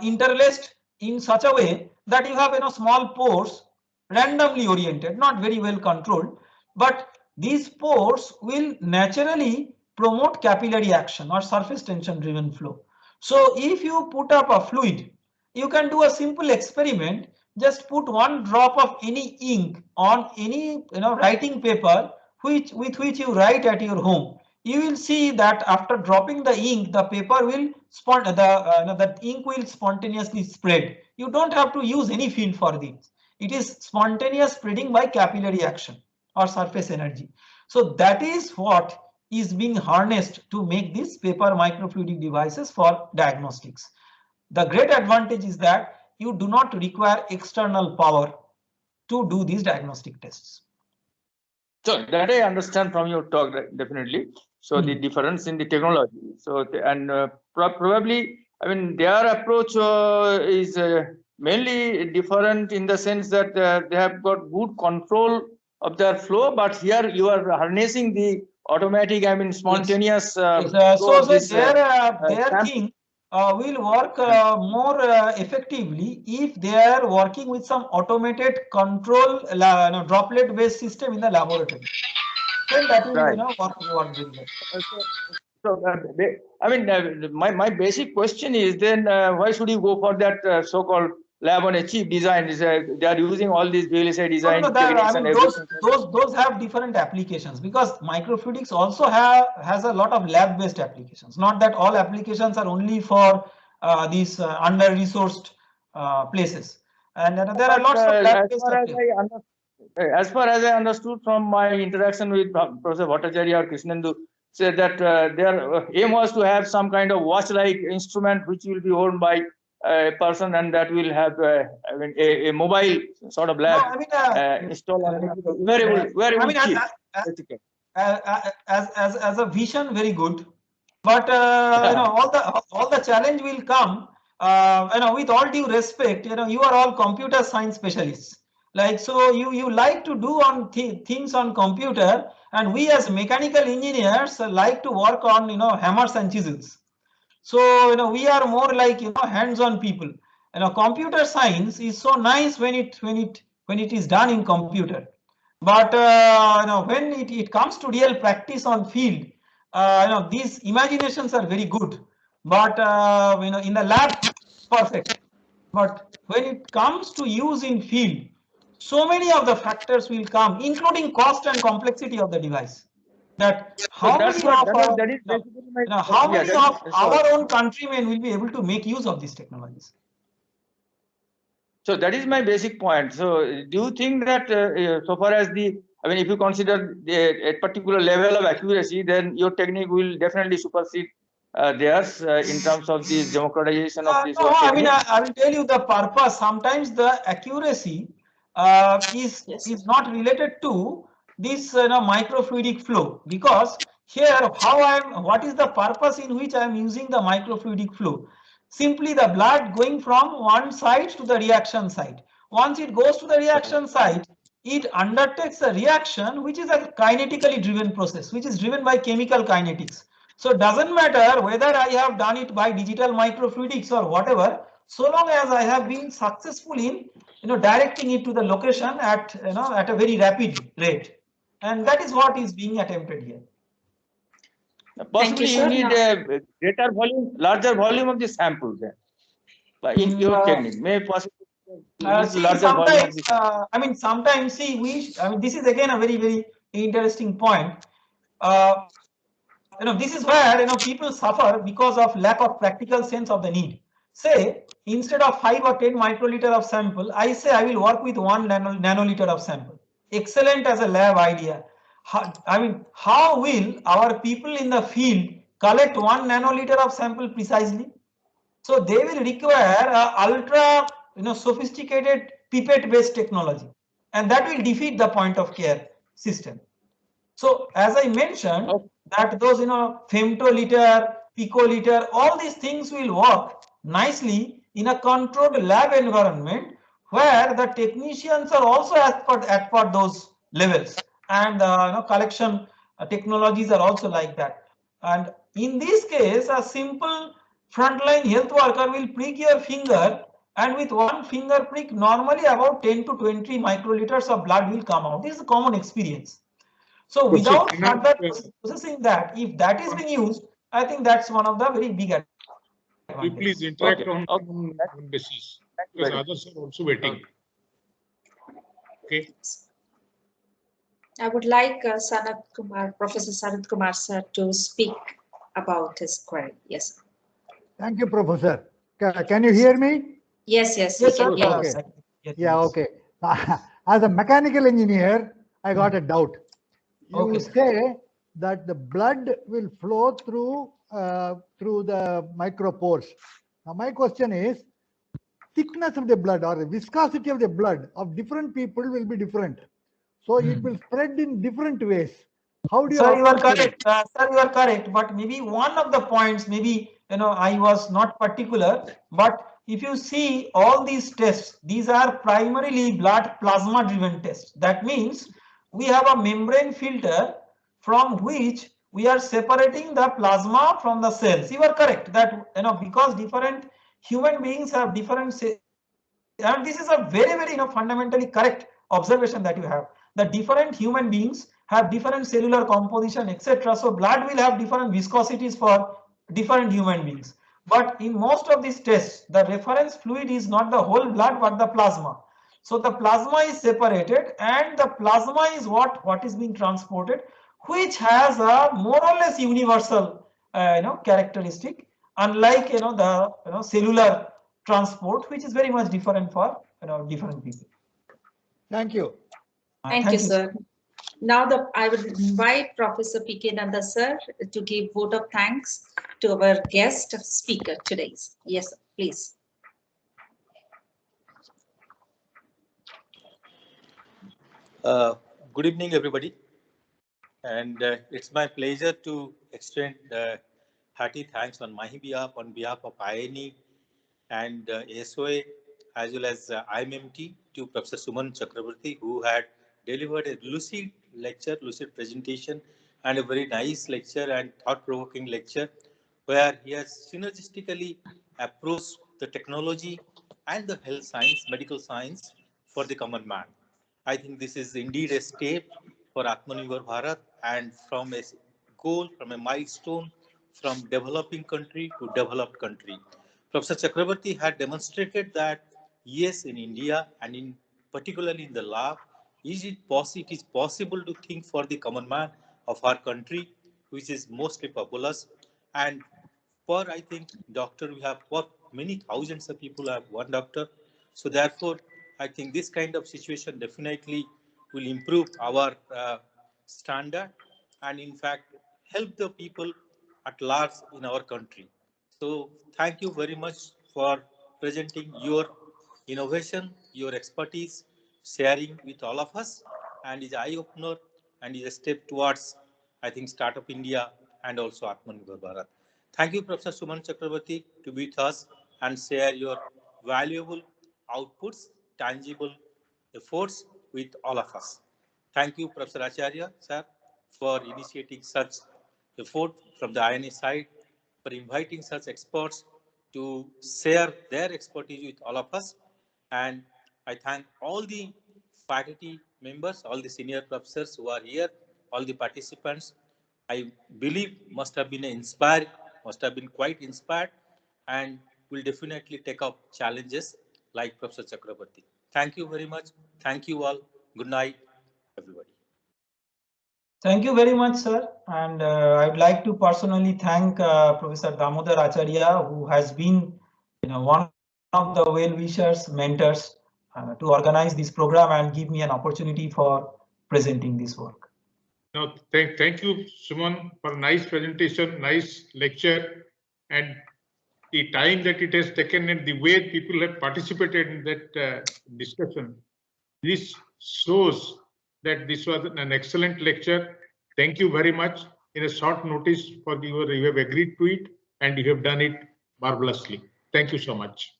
interlaced in such a way that you have small pores randomly oriented, not very well controlled, but these pores will naturally promote capillary action or surface tension driven flow. So if you put up a fluid, you can do a simple experiment. Just put one drop of any ink on any writing paper with which you write at your home. You will see that after dropping the ink, the paper will the ink will spontaneously spread. You don't have to use any field for this. It is spontaneous spreading by capillary action or surface energy. So that is what is being harnessed to make these paper microfluidic devices for diagnostics. The great advantage is that you do not require external power to do these diagnostic tests. So that I understand from your talk, definitely. So the difference in the technology. So and probably, I mean, their approach is mainly different in the sense that they have got good control of their flow, but here you are harnessing the automatic, I mean, spontaneous. Yes. So their thing will work more effectively if they are working with some automated control droplet based system in the laboratory. Then that will work very well. So, I mean, my basic question is then why should you go for that so-called lab on a chip design? Is they are using all these VLSI design techniques and everything. Those have different applications because microfluidics also has a lot of lab-based applications. Not that all applications are only for these under-resourced places, and there are lots of lab-based applications. As far as I understood from my interaction with Professor Bhattacharya or Krishnendu, said that their aim was to have some kind of watch-like instrument which will be owned by a person and that will have I mean, a mobile sort of lab installed on wearable chip. As a vision, very good, but all the challenge will come. With all due respect, you are all computer science specialists. Like, so you like to do on things on computer, and we as mechanical engineers like to work on hammers and chisels. So we are more like hands-on people. Computer science is so nice when it is done in computer, but when it comes to real practice on field, these imaginations are very good, but in the lab, perfect. But when it comes to use in field, so many of the factors will come, including cost and complexity of the device. That how many of our own countrymen will be able to make use of these technologies? So that is my basic point. So do you think that so far as I mean, if you consider a particular level of accuracy, then your technique will definitely supersede theirs in terms of the democratization of this? No, I mean, I will tell you the purpose. Sometimes the accuracy is not related to this microfluidic flow, because here what is the purpose in which I am using the microfluidic flow? simply the blood going from one side to the reaction site. Once it goes to the reaction site, it undertakes a reaction which is a kinetically driven process, which is driven by chemical kinetics. So it doesn't matter whether I have done it by digital microfluidics or whatever, so long as I have been successful in directing it to the location at at a very rapid rate, and that is what is being attempted here. Possibly you sir. need a greater volume, larger volume of the sample then. In your technique, may possibly See, larger volume of sometimes, the I mean, sometimes, see, I mean, this is again a very, very interesting point. This is where, people suffer because of lack of practical sense of the need. Say, instead of 5 or 10 microliter of sample, I say I will work with 1 nanoliter of sample. Excellent as a lab idea. I mean, how will our people in the field collect 1 nanoliter of sample precisely? So they will require ultra sophisticated pipette based technology, and that will defeat the point of care system. So as I mentioned, that those femtoliter, picoliter, all these things will work nicely in a controlled lab environment where the technicians are also at per those levels, and collection technologies are also like that. And in this case, a simple frontline health worker will prick your finger, and with one finger prick, normally about 10 to 20 microliters of blood will come out. This is a common experience. So Professor, without further processing that, if that is being used, I think that's one of the very big advantages. you please interact Okay. on Okay. one basis, Thank you because very much. others are also waiting. Okay. I would like Professor Sanat Kumar sir to speak about his query. Yes. Thank you, Professor. Can you hear me? Yes, yes, Yes, sir. we can hear Okay. you. Yeah, okay. As a mechanical engineer, I got a doubt. You Okay. say that the blood will flow through the micropores. Now, my question is, thickness of the blood or the viscosity of the blood of different people will be different. So it will spread in different ways. How do you Sir, you are account for it? correct. Sir, you are correct. But maybe one of the points, maybe I was not particular. But if you see all these tests, these are primarily blood plasma-driven tests. That means we have a membrane filter from which we are separating the plasma from the cells. You are correct that because different human beings have different, and this is a very, very fundamentally correct observation that you have. The different human beings have different cellular composition, etc. So blood will have different viscosities for different human beings. But in most of these tests, the reference fluid is not the whole blood but the plasma. So the plasma is separated, and the plasma is what is being transported, which has a more or less universal characteristic, unlike the cellular transport, which is very much different for different people. Thank you. Thank you, sir. Now I would invite Professor P.K. Nanda sir to give vote of thanks to our guest speaker today. Yes, please. Good evening, everybody. And it's my pleasure to extend hearty thanks on my behalf, on behalf of INE and SOA, as well as IMMT, to Professor Suman Chakrabarti, who had delivered a lucid lecture, lucid presentation, and a very nice lecture and thought-provoking lecture, where he has synergistically approached the technology and the health science, medical science for the common man. I think this is indeed a step for Atmanirbhar Bharat, and from a goal, from a milestone, from developing country to developed country. Professor Chakrabarti had demonstrated that yes, in India and in particularly in the lab, it is possible to think for the common man of our country, which is mostly populous. And for I think doctor, we have for many thousands of people have one doctor. So therefore, I think this kind of situation definitely will improve our standard and in fact help the people at large in our country. So thank you very much for presenting your innovation, your expertise, sharing with all of us, and is eye opener and is a step towards, I think, Startup India and also Atmanirbhar Bharat. Thank you, Professor Suman Chakrabarti, to be with us and share your valuable outputs, tangible efforts with all of us. Thank you, Professor Acharya, sir, for initiating such effort from the INA side, for inviting such experts to share their expertise with all of us. And I thank all the faculty members, all the senior professors who are here, all the participants. I believe must have been inspired, must have been quite inspired, and will definitely take up challenges like Professor Chakrabarti. Thank you very much. Thank you all. Good night, everybody. Thank you very much, sir. And I'd like to personally thank Professor Damodar Acharya, who has been, one of the well-wishers, mentors to organize this program and give me an opportunity for presenting this work. No, thank you, Suman, for a nice presentation, nice lecture, and the time that it has taken and the way people have participated in that discussion. This shows that this was an excellent lecture. Thank you very much. In a short notice, you have agreed to it and you have done it marvelously. Thank you so much.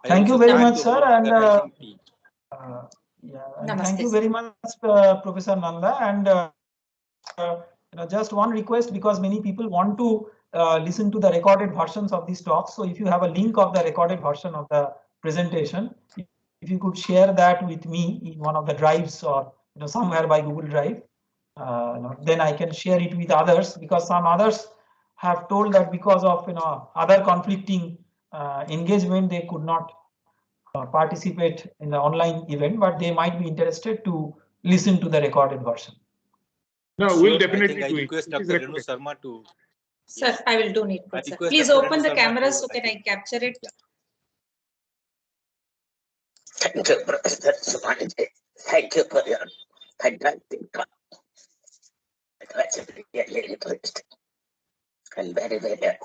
Thank you very much, sir. And thank you very much, Professor Nanda. And just one request, because many people want to listen to the recorded versions of these talks. So if you have a link of the recorded version of the presentation, if you could share that with me in one of the drives or somewhere by Google Drive, then I can share it with others, because some others have told that because of other conflicting engagement, they could not participate in the online event, but they might be interested to listen to the recorded version. No, sure, we'll definitely I do request it. Dr. Renu Sharma to. Sir, Yes. I will do it. Sir. Please Dr. open Renu the Sharma camera to, so can I capture it. Thank you, Professor Sumanji. Thank you for your fantastic talk. It was really interesting and very, very good.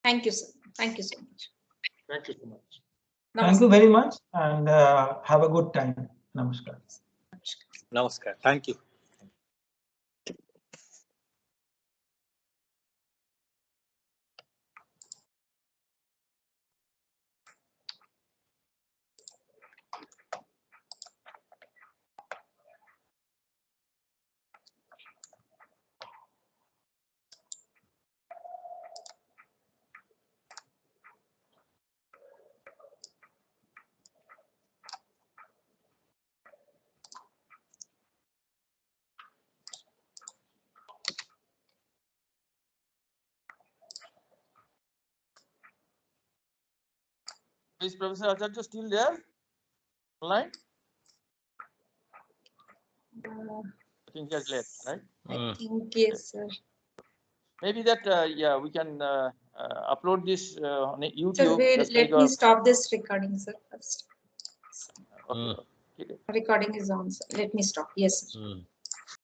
Thank you, sir. Thank you so much. Thank you so much. Thank you very much, and have a good time. Namaskar. Namaskar. Thank you. Is Professor Acharya still there? Online? I think he has left, right? I think yes, sir. Maybe that yeah, we can upload this on YouTube. Sir, wait, let me stop this recording, sir, first. Okay. Recording is on, sir. Let me stop. Yes, sir.